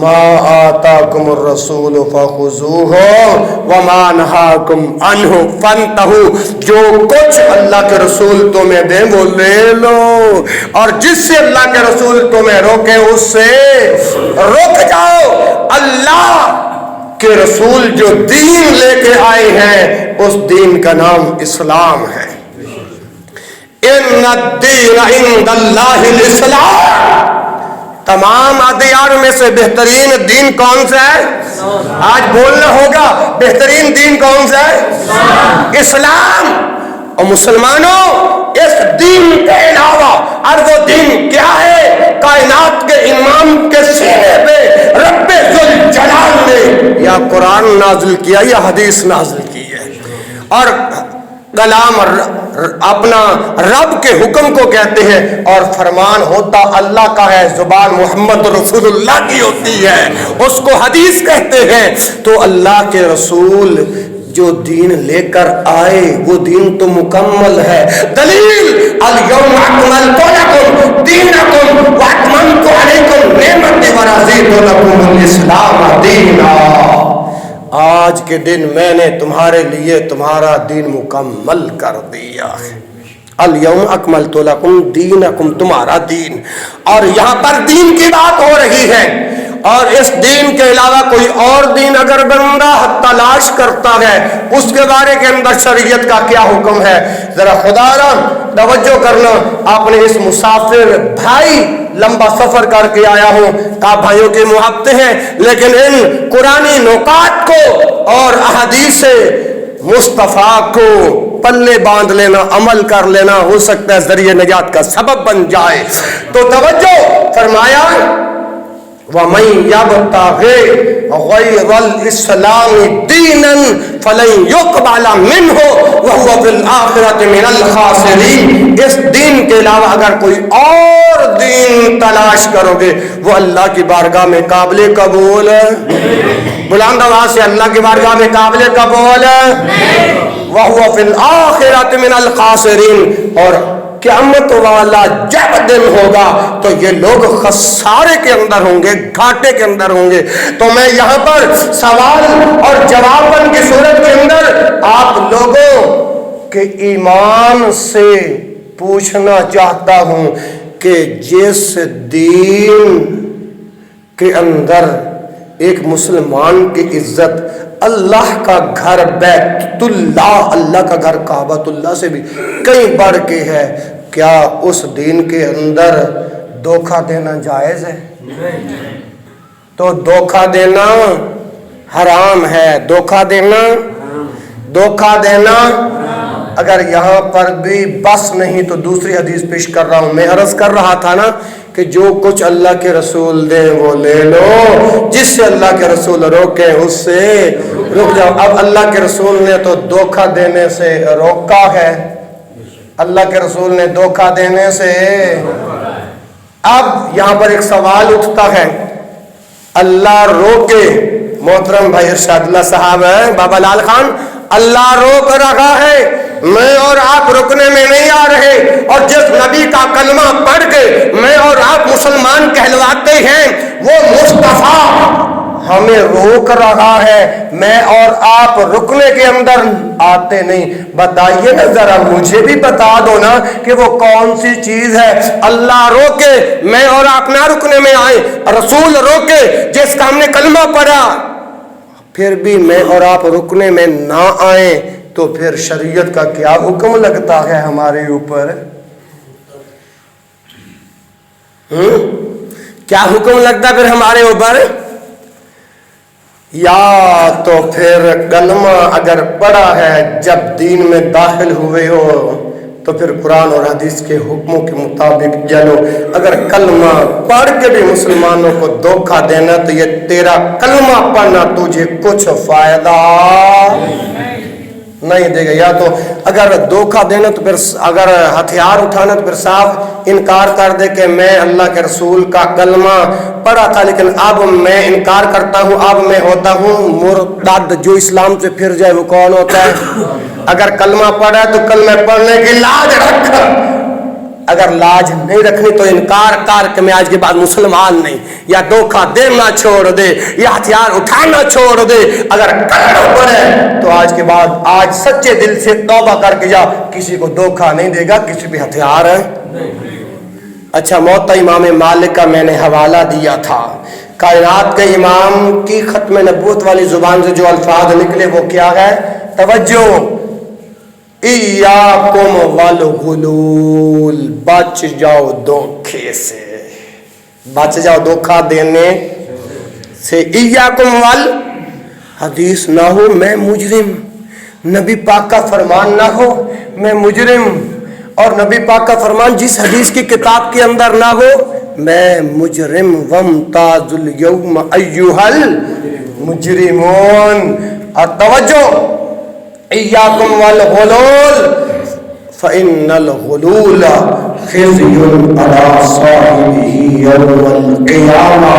ما آتاکم الرسول فخذوہ وما نہاکم عنہ فانتہوا۔ جو کچھ اللہ کے رسول تمہیں دیں وہ لے لو، اور جس سے اللہ کے رسول تمہیں روکے اس سے رک جاؤ۔ اللہ کے رسول جو دین لے کے آئے ہیں اس دین کا نام اسلام ہے۔ ان الدین عند اللہ الاسلام۔ تمام ادیان میں سے بہترین دین کون سا ہے؟ آج بولنا ہوگا بہترین دین کون سا ہے؟ اسلام۔ اور مسلمانوں اس دین کے علاوہ اور وہ دین کیا ہے؟ کائنات کے امام کے سینے پہ رب ذوالجلال نے یا قرآن نازل کیا یا حدیث نازل کی ہے، اور کلام اپنا رب کے حکم کو کہتے ہیں، اور فرمان ہوتا اللہ کا ہے، زبان محمد رسول اللہ کی ہوتی ہے، اس کو حدیث کہتے ہیں۔ تو اللہ کے رسول جو دین لے کر آئے وہ دین تو مکمل ہے۔ دلیل الیوم اکملت لکم دینکم واتممت علیکم نعمتی ورضیت لکم الاسلام دینا۔ آج کے دن میں نے تمہارے لیے تمہارا دین مکمل کر دیا ہے۔ الیوم اکملت لکم دینکم، تمہارا دین۔ اور یہاں پر دین کی بات ہو رہی ہے، اور اس دین کے علاوہ کوئی اور دین اگر بندہ تلاش کرتا ہے اس کے بارے کے اندر شریعت کا کیا حکم ہے؟ ذرا خدا را توجہ کرنا۔ آپ نے اس مسافر بھائی لمبا سفر کر کے آیا ہوں، آپ بھائیوں کی محبتیں ہیں، لیکن ان قرآنی نکات کو اور احادیث مصطفیٰ کو پلے باندھ لینا، عمل کر لینا، ہو سکتا ہے ذریعہ نجات کا سبب بن جائے۔ تو توجہ فرمایا وَمَن يَبْتَغِ غَيْرَ الْإِسْلَامِ دِينًا فَلَن يُقْبَلَ مِنْهُ وَهُوَ فِي الْآخِرَةِ مِنَ الْخَاسِرِينَ۔ اس دین کے علاوہ اگر کوئی اور دین تلاش کرو گے وہ اللہ کی بارگاہ میں قابل قبول ہے؟ بلند آواز سے اللہ کی بارگاہ میں قابل قبول ہے؟ وَهُوَ فِي الْآخِرَةِ مِنَ الْخَاسِرِينَ۔ اور قیامت والا جب دن ہوگا تو یہ لوگ خسارے کے اندر ہوں گے، گھاٹے کے اندر ہوں گے۔ تو میں یہاں پر سوال اور جواباً کی صورت کے اندر آپ لوگوں کے ایمان سے پوچھنا چاہتا ہوں کہ جس دین کے اندر ایک مسلمان کی عزت اللہ کا گھر بیت اللہ، اللہ کا گھر کعبۃ اللہ سے بھی کئی بڑھ کے ہے، کیا اس دین کے اندر دھوکہ دینا جائز ہے؟ تو دھوکہ دینا حرام ہے۔ دھوکہ دینا اگر یہاں پر بھی بس نہیں تو دوسری حدیث پیش کر رہا ہوں۔ میں عرض کر رہا تھا نا کہ جو کچھ اللہ کے رسول دیں وہ لے لو، جس سے اللہ کے رسول روکے اس سے رک جاؤ۔ اب اللہ کے رسول نے تو دھوکہ دینے سے روکا ہے، اللہ کے رسول نے دھوکہ دینے سے۔ اب یہاں پر ایک سوال اٹھتا ہے، اللہ روکے، محترم بھائی ارشاد اللہ صاحب ہیں بابا لال خان، اللہ روک رہا ہے، میں اور آپ رکنے میں نہیں آ رہے، اور جس نبی کا کلمہ پڑھ کے میں اور آپ مسلمان کہلواتے ہیں وہ مصطفیٰ ہمیں روک رہا ہے، میں اور آپ رکنے کے اندر آتے نہیں۔ بتائیے نا ذرا، مجھے بھی بتا دو نا کہ وہ کون سی چیز ہے اللہ روکے میں اور آپ نہ رکنے میں آئے، رسول روکے جس کا ہم نے کلمہ پڑھا پھر بھی میں اور آپ رکنے میں نہ آئیں، تو پھر شریعت کا کیا حکم لگتا ہے ہمارے اوپر؟ کیا حکم لگتا پھر ہمارے اوپر؟ یا تو پھر کلمہ اگر پڑھا ہے جب دین میں داخل ہوئے ہو تو پھر قرآن اور حدیث کے حکموں کے مطابق چلو۔ اگر کلمہ پڑھ کے بھی مسلمانوں کو دھوکہ دینا تو یہ تیرا کلمہ پڑھنا تجھے کچھ فائدہ نہیں دے گا۔ یا تو اگر دھوکہ دینا تو پھر اگر ہتھیار اٹھانا تو پھر صاف انکار کر دے کہ میں اللہ کے رسول کا کلمہ پڑھا تھا لیکن اب میں انکار کرتا ہوں، اب میں ہوتا ہوں مرتد۔ جو اسلام سے پھر جائے وہ کون ہوتا ہے؟ اگر کلمہ پڑھا ہے تو کلمہ پڑھنے کی لاج رکھ، اگر لاج نہیں رکھنی تو انکار کر کہ میں آج کے بعد مسلمان نہیں، یا دھوکہ دینا چھوڑ دے یا ہتھیار اٹھانا چھوڑ دے۔ اگر کلمہ پڑھے تو آج کے بعد آج سچے دل سے توبہ کر کے جا، کسی کو دھوکہ نہیں دے گا، کسی بھی ہتھیار ہے۔ اچھا، موطا امام مالک کا میں نے حوالہ دیا تھا، کائنات کے امام کی ختم نبوت والی زبان سے جو الفاظ نکلے وہ کیا ہے؟ توجہ، ایاکم والغلول، بچ جاؤ دھوکے سے، بچ جاؤ دھوکہ دینے سے۔ ایاکم وال، حدیث نہ ہو میں مجرم، نبی پاک کا فرمان نہ ہو میں مجرم، اور نبی پاک کا فرمان جس حدیث کی کتاب کے اندر نہ ہو میں مجرم۔ وامتاز اليوم ایھا المجرمون۔ اور توجہ، ایاکم والغلول فإن الغلول خزي على صاحبه يوم القیامہ۔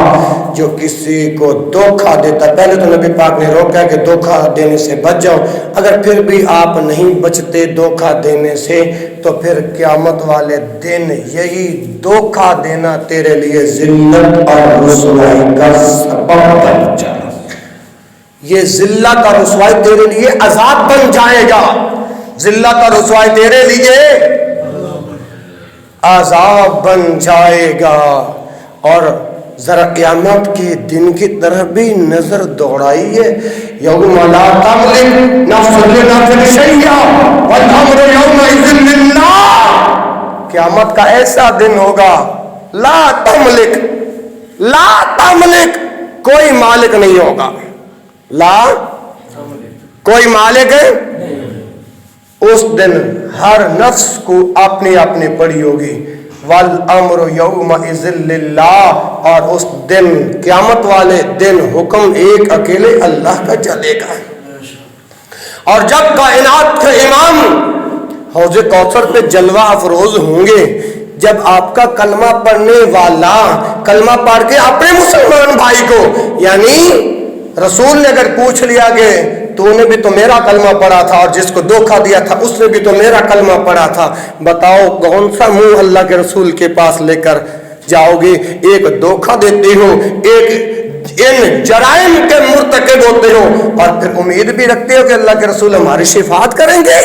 جو کسی کو دھوکہ دیتا، پہلے تو نبی پاک نے روکا کہ دھوکہ دینے سے بچ جاؤ، اگر پھر بھی آپ نہیں بچتے دھوکہ دینے سے تو پھر قیامت والے دن یہی دھوکہ دینا تیرے لیے ذلت اور رسوائی کا سبب بن جائے، یہ ذلت اور رسوائی تیرے لیے عذاب بن جائے گا، ذلت اور رسوائی تیرے لیے عذاب بن جائے گا۔ اور ذرا قیامت کے دن کی طرف بھی نظر دوڑائیے، یوم لا تملک نفس لنفس شیئا والامر یومئذ للہ۔ قیامت کا ایسا دن ہوگا، لا تملک، لا تملک، کوئی مالک نہیں ہوگا، لا کوئی مالک ہے۔ اس دن ہر نفس کو اپنی اپنی پڑی ہوگی، والامر یومئذ للہ، اور اس دن قیامت والے دن حکم ایک اکیلے اللہ کا چلے گا۔ اور جب کائنات کے امام حوض کوثر پہ جلوہ افروز ہوں گے، جب آپ کا کلمہ پڑھنے والا کلمہ پڑھ کے اپنے مسلمان بھائی کو، یعنی رسول نے اگر پوچھ لیا کہ تو نے بھی تو میرا کلمہ پڑھا تھا اور جس کو دھوکہ دیا تھا اس نے بھی تو میرا کلمہ پڑھا تھا، بتاؤ کون سا منہ اللہ کے رسول کے پاس لے کر جاؤ گے؟ ایک دھوکہ دیتے ہو، ایک ان جرائم کے مرتکب ہوتے ہو، اور پھر امید بھی رکھتے ہو کہ اللہ کے رسول ہماری شفاعت کریں گے۔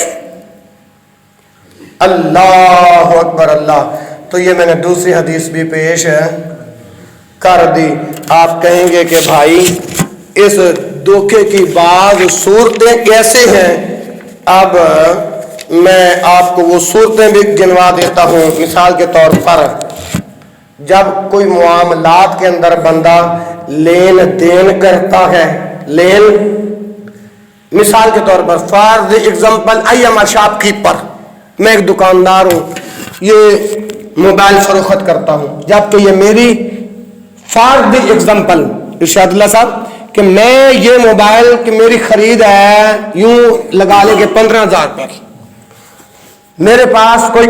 اللہ اکبر اللہ۔ تو یہ میں نے دوسری حدیث بھی پیش کر دی۔ آپ کہیں گے کہ بھائی اس دھوکے کی بعض صورتیں کیسے ہیں؟ اب میں آپ کو وہ صورتیں بھی گنوا دیتا ہوں۔ مثال کے طور پر جب کوئی معاملات کے اندر بندہ لین دین کرتا ہے، مثال کے طور پر for example I am a shopkeeper, میں ایک دکاندار ہوں، یہ موبائل فروخت کرتا ہوں، جبکہ یہ میری فار دی ایگزامپل ارشاد اللہ صاحب کہ میں یہ موبائل کی میری خرید ہے یوں لگا لیں کہ 15,000 پر، میرے پاس کوئی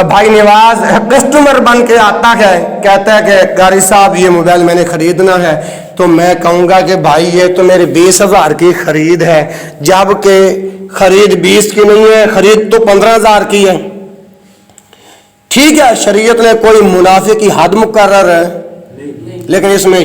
بھائی نواز کسٹمر بن کے آتا ہے، کہتا ہے کہ قاری صاحب یہ موبائل میں نے خریدنا ہے، تو میں کہوں گا کہ بھائی یہ تو میرے 20,000 کی خرید ہے، جبکہ خرید 20 کی نہیں ہے، خرید تو 15,000 کی ہے۔ ٹھیک ہے، شریعت نے کوئی منافع کی حد مقرر ہے، لیکن اس میں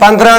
15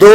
2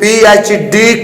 PhD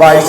22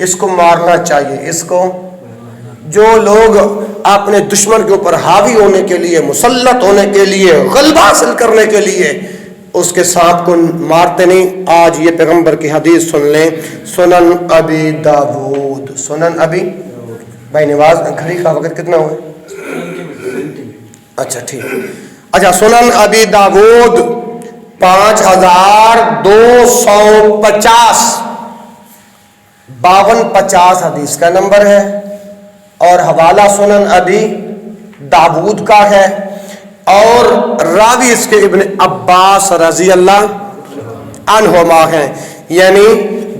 اس کو مارنا چاہیے. اس کو جو لوگ اپنے دشمن کے اوپر حاوی ہونے کے لیے، مسلط ہونے کے لیے، غلبہ حاصل کرنے کے لیے اس کے سانپ کو مارتے نہیں. آج یہ پیغمبر کی حدیث سن لیں. سنن ابی داود، سنن ابی بھائی نواز گھڑی کا وقت کتنا ہوا؟ اچھا ٹھیک. اچھا سنن ابی داود 5250 5250 حدیث کا نمبر ہے اور حوالہ سنن ابی داود کا ہے اور راوی اس کے ابن عباس رضی اللہ عنہما ہیں. یعنی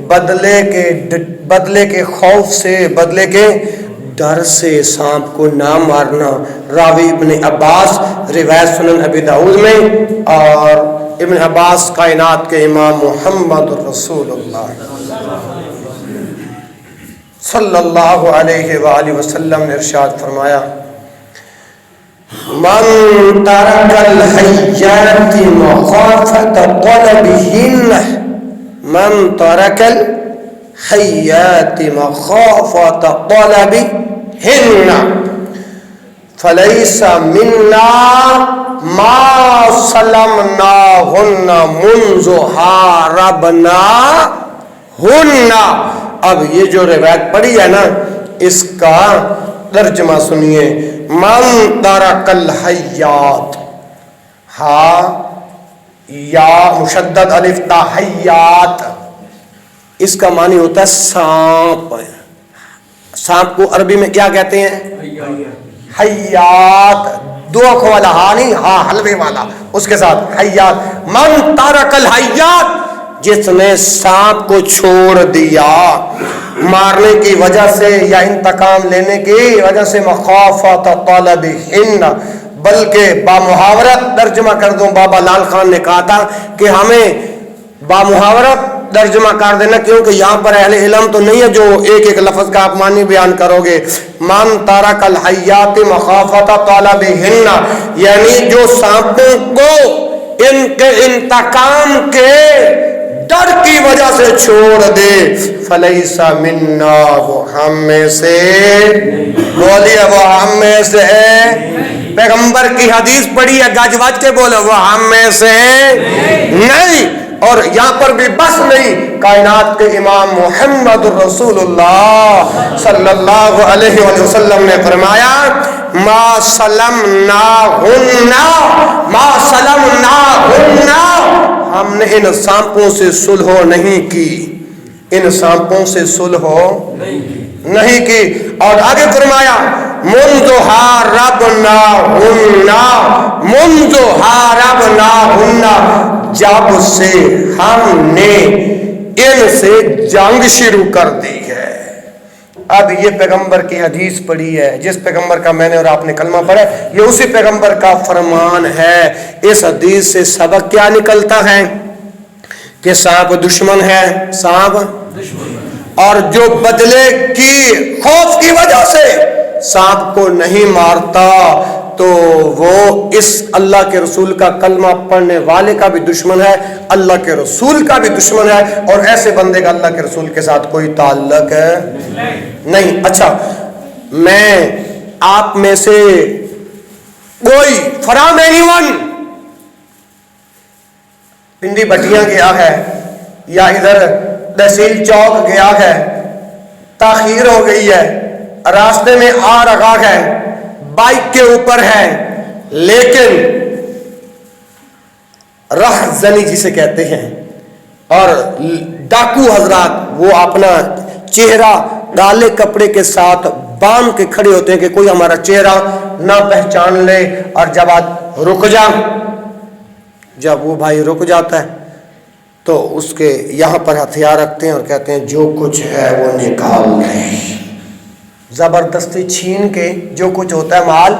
بدلے کے خوف سے، بدلے کے ڈر سے سانپ کو نہ مارنا. راوی ابن عباس، روایت سنن ابی داود میں، اور ابن عباس کائنات کے امام محمد رسول اللہ صلی اللہ علیہ وآلہ وسلم نے ارشاد فرمایا: من ترک الحیات مخافة طلبهن، من ترک الحیات مخافة طلبهن فلیس منا ما سلمناهن منذ حاربناهن. اب یہ جو روایت پڑھی ہے نا، اس کا ترجمہ سنیے. من ترک الحیات، ہا یا مشدد الف تا حیات، اس کا معنی ہوتا ہے سانپ. سانپ کو عربی میں کیا کہتے ہیں؟ حیات. دو اکھوں والا ہا نہیں، ہا حلوے والا اس کے ساتھ حیات. من ترک الحیات، جس نے سانپ کو چھوڑ دیا مارنے کی وجہ سے یا انتقام لینے کی وجہ سے، مخافت طلبہن، بلکہ بامحاورت ترجمہ کر دوں. بابا لال خان نے کہا تھا کہ ہمیں بامحاورت ترجمہ کر دینا، کیونکہ یہاں پر اہل علم تو نہیں ہے جو ایک ایک لفظ کا آپ معنی بیان کرو گے. من ترک الحیات مخافت طلبہن، یعنی جو سانپوں کو ان کے انتقام کے ڈر کی وجہ سے چھوڑ دے، فلیس منا، وہ ہم میں سے، بولیے وہ ہم میں سے ہے. پیغمبر کی حدیث پڑھی ہے، گج وج کے بولے وہ ہم میں سے نہیں. اور یہاں پر بھی بس نہیں، کائنات کے امام محمد رسول اللہ صلی اللہ علیہ وسلم نے فرمایا: ما سلمناہن، ما سلمناہن، ہم نے ان سانپوں سے صلح نہیں کی، ان سانپوں سے صلح نہیں کی. اور آگے فرمایا: منذ حاربناہن، منذ حاربناہن، جب سے ہم نے ان سے جنگ شروع کر دی ہے. اب یہ پیغمبر کی حدیث پڑھی ہے، جس پیغمبر کا میں نے اور آپ نے کلمہ پڑھا، یہ اسی پیغمبر کا فرمان ہے. اس حدیث سے سبق کیا نکلتا ہے؟ کہ سانپ دشمن ہے، سانپ اور جو بدلے کی خوف کی وجہ سے سانپ کو نہیں مارتا تو وہ اس اللہ کے رسول کا کلمہ پڑھنے والے کا بھی دشمن ہے، اللہ کے رسول کا بھی دشمن ہے، اور ایسے بندے کا اللہ کے رسول کے ساتھ کوئی تعلق ہے نہیں. اچھا، میں آپ میں سے کوئی فرام اینیون پنڈی بٹیاں گیا ہے یا ادھر تحصیل چوک گیا ہے، تاخیر ہو گئی ہے، راستے میں آ رہا ہے، بائک کے اوپر ہے، لیکن راہ زنی جسے کہتے ہیں، اور ڈاکو حضرات وہ اپنا چہرہ کالے کپڑے کے ساتھ باندھ کے کھڑے ہوتے ہیں کہ کوئی ہمارا چہرہ نہ پہچان لے. اور جب آج رک جا، جب وہ بھائی رک جاتا ہے تو اس کے یہاں پر ہتھیار رکھتے ہیں اور کہتے ہیں جو کچھ ہے وہ نکال لیں، زبردستی چھین کے جو کچھ ہوتا ہے مال.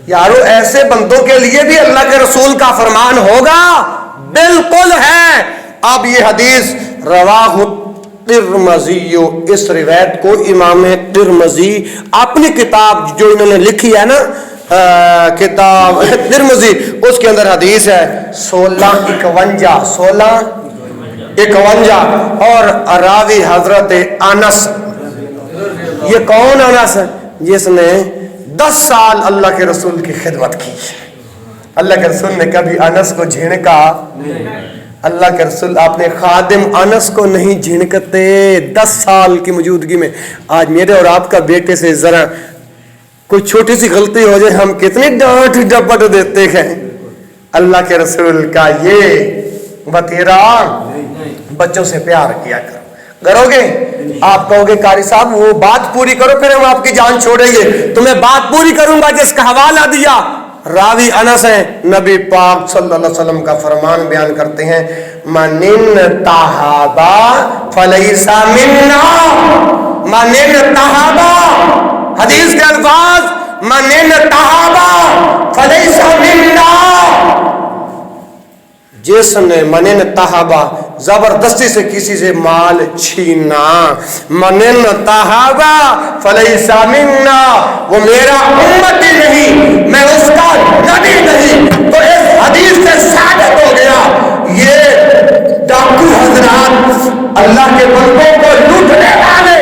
یارو ایسے بندوں کے لیے بھی اللہ کے رسول کا فرمان ہوگا؟ بالکل ہے. اب یہ حدیث رواہ ترمذی، اس روایت کو امام ترمذی اپنی کتاب جو انہوں نے لکھی ہے نا کتاب ترمذی، اس کے اندر حدیث ہے 1651 51 اور راوی حضرت انس. یہ کون انس ہے؟ جس نے 10 سال اللہ کے رسول کی خدمت کی. اللہ کے رسول نے کبھی انس کو جھڑکا؟ اللہ کے رسول اپنے خادم انس کو نہیں جھڑکتے 10 سال کی موجودگی میں. آج میرے اور آپ کا بیٹے سے ذرا کوئی چھوٹی سی غلطی ہو جائے ہم کتنی ڈانٹ ڈپٹ دیتے ہیں. اللہ کے رسول کا یہ بتیرا بچوں سے پیار کیا کرو گے. آپ کہو گے قاری صاحب وہ بات پوری کرو پھر ہم آپ کی جان چھوڑیں گے. تو میں بات پوری کروں گا جس کا حوالہ دیا راوی انس ہے. نبی پاک صلی اللہ علیہ وسلم کا فرمان بیان کرتے ہیں من انتہبا فلیس منا. من انتہبا، حدیث کے الفاظ من انتہبا فلیس منا. جس نے من انتہبا زبردستی سے کسی سے مال چھینا، من انتہبا فلیس منا، وہ میرا امتی نہیں، میں اس کا نبی نہیں. تو اس حدیث سے ثابت ہو گیا یہ ڈاکو حضرات اللہ کے بندوں کو لوٹنے والے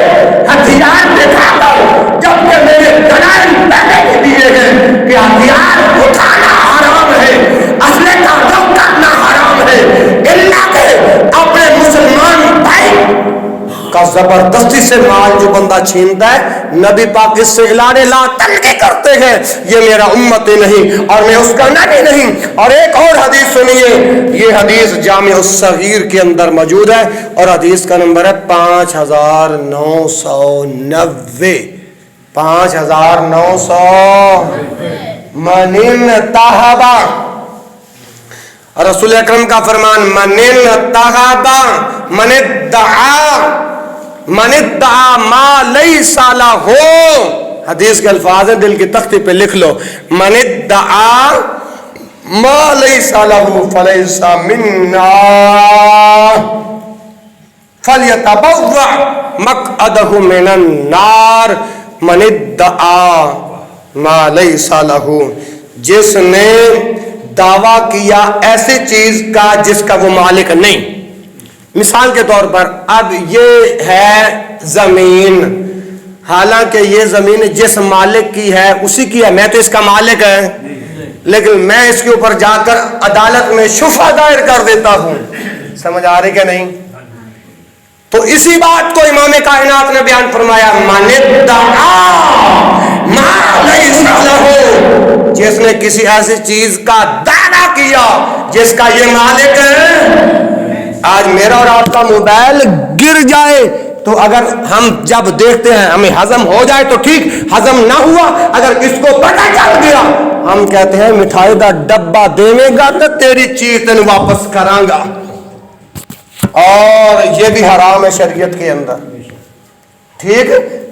ہتھیار دکھا کر جبکہ میرے دلائل پہلے بھی دیے ہیں کہ ہتھیار اٹھانا حرام ہے، اسلحے کا ضبط کرنا حرام ہے، اللہ کے اپنے مسلمان بھائی کا زبردستی سے مال جو بندہ چھینتا ہے نبی پاک اس سے اعلان لا تلقی کرتے ہیں یہ میرا امتی نہیں اور میں اس کا نبی نہیں. اور ایک اور حدیث سنیے، یہ حدیث جامع الصغیر کے اندر موجود ہے اور حدیث کا نمبر ہے 5990. 5900. من انتہبا، رسول اکرم کا فرمان من انتہبا من ادعا ما لیس لہ. حدیث کے الفاظ ہیں دل کی تختی پہ لکھ لو. من ادعا ما لیس لہ فلیس منا فلیتبوأ مقعدہ من النار. من ادعا ما لیس لہ، جس نے دعویٰ کیا ایسی چیز کا جس کا وہ مالک نہیں. مثال کے طور پر اب یہ ہے زمین، حالانکہ یہ زمین جس مالک کی ہے اسی کی ہے، میں تو اس کا مالک ہے لیکن میں اس کے اوپر جا کر عدالت میں شفعہ دائر کر دیتا ہوں. سمجھ آ رہی کہ نہیں؟ تو اسی بات کو امام کائنات نے بیان فرمایا من ادعا ما لیس لہ، جس نے کسی ایسی چیز کا دعویٰ کیا جس کا یہ مالک ہے. آج میرا اور آپ کا موبائل گر جائے تو اگر ہم جب دیکھتے ہیں ہمیں ہضم ہو جائے تو ٹھیک، ہضم نہ ہوا اگر کس کو پتہ چل گیا ہم کہتے ہیں مٹھائی دا ڈبہ دے گا تو تیری چیز تین واپس کراں گا. اور یہ بھی حرام ہے شریعت کے اندر. ٹھیک،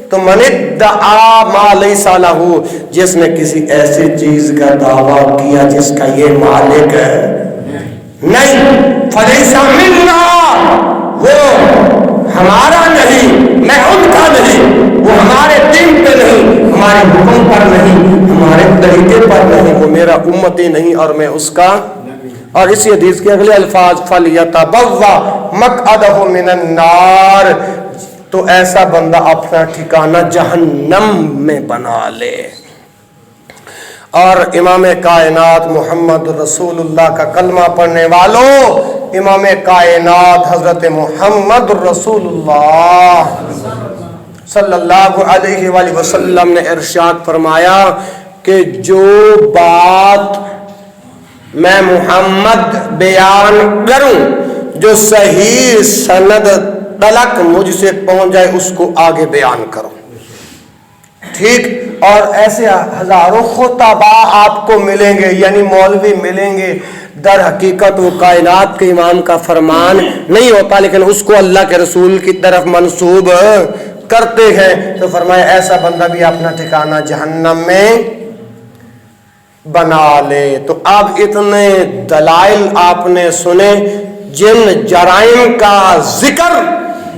تو من ادعا ما لیس لہ، جس نے کسی ایسی چیز کا دعویٰ کیا جس کا یہ مالک ہے نہیں، فلیس منا، وہ ہمارا نہیں، میں ان کا نہیں، وہ ہمارے دین پہ نہیں، ہمارے حکم پر نہیں، ہمارے طریقے پر نہیں، وہ میرا امتی نہیں اور میں اس کا. اور اسی حدیث کے اگلے الفاظ فَلْيَتَبَوَّأْ مَقْعَدَهُ مِنَ النَّارِ، تو ایسا بندہ اپنا ٹھکانہ جہنم میں بنا لے. اور امام کائنات محمد رسول اللہ کا کلمہ پڑھنے والوں، امام کائنات حضرت محمد رسول اللہ صلی اللہ علیہ وآلہ وسلم نے ارشاد فرمایا کہ جو بات میں محمد بیان کروں جو صحیح سند تلک مجھ سے پہنچ جائے اس کو آگے بیان کرو. ٹھیک، اور ایسے ہزاروں خطبہ آپ کو ملیں گے، یعنی مولوی ملیں گے، در حقیقت وہ کائنات کے امام کا فرمان نہیں ہوتا لیکن اس کو اللہ کے رسول کی طرف منسوب کرتے ہیں. تو فرمایا ایسا بندہ بھی اپنا ٹھکانہ جہنم میں بنا لے. تو اب اتنے دلائل آپ نے سنے، جن جرائم کا ذکر،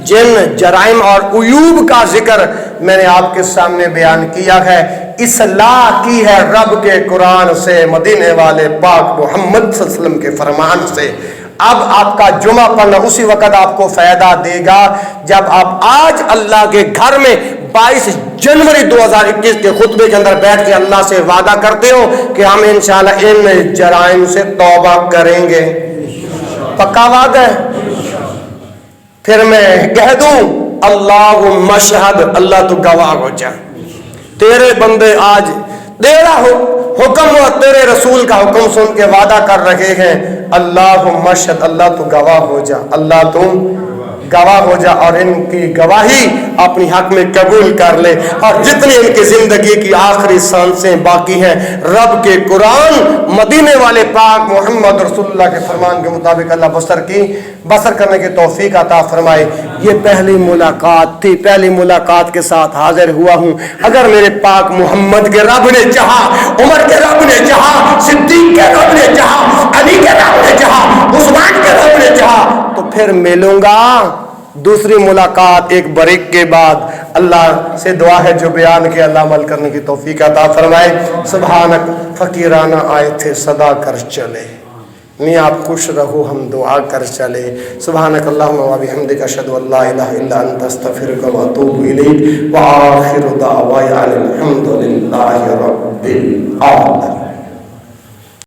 جن جرائم اور عیوب کا ذکر میں نے آپ کے سامنے بیان کیا ہے. اصلاح کی ہے رب کے قرآن سے، مدینے والے پاک محمد صلی اللہ علیہ وسلم کے فرمان سے. اب آپ کا جمعہ پڑھنا اسی وقت آپ کو فائدہ دے گا جب آپ آج اللہ کے گھر میں 22 جنوری 2021 کے خطبے کے اندر بیٹھ کے اللہ سے وعدہ کرتے ہو کہ ہم انشاءاللہ ان جرائم سے توبہ کریں گے. پکا وعدہ ہے؟ پھر میں کہہ دوں اللہم اشہد، اللہ تو گواہ ہو جا، تیرے بندے آج تیرا حکم اور تیرے رسول کا حکم سن کے وعدہ کر رہے ہیں. اللہم اشہد، اللہ تو گواہ ہو جا، اللہ تم گواہ ہو جا، اور ان کی گواہی اپنی حق میں قبول کر لے، اور جتنی ان کی زندگی کی آخری سانسیں باقی ہیں رب کے قرآن مدینے والے پاک محمد رسول اللہ کے فرمان کے مطابق اللہ بسر کرنے کی توفیق عطا فرمائے. یہ پہلی ملاقات تھی، پہلی ملاقات کے ساتھ حاضر ہوا ہوں. اگر میرے پاک محمد کے رب نے چاہا، عمر کے رب نے چاہا، صدیق کے رب نے چاہا، علی کے رب نے چاہا، عثمان کے رب نے چاہا، تو پھر ملوں گا. دوسری ملاقات ایک بریک کے بعد. اللہ سے دعا ہے جو بیان کے اللہ عمل کرنے کی توفیق عطا فرمائے. سبحانک، فقیرانہ آئے تھے صدا کر چلے، میاں آپ خوش رہو ہم دعا کر چلے. سبحانک اللہم و بحمدک اشہد ان لا الہ الا انت استغفرک و اتوب الیک. وآخر دعوانا الحمد للہ رب العالمین.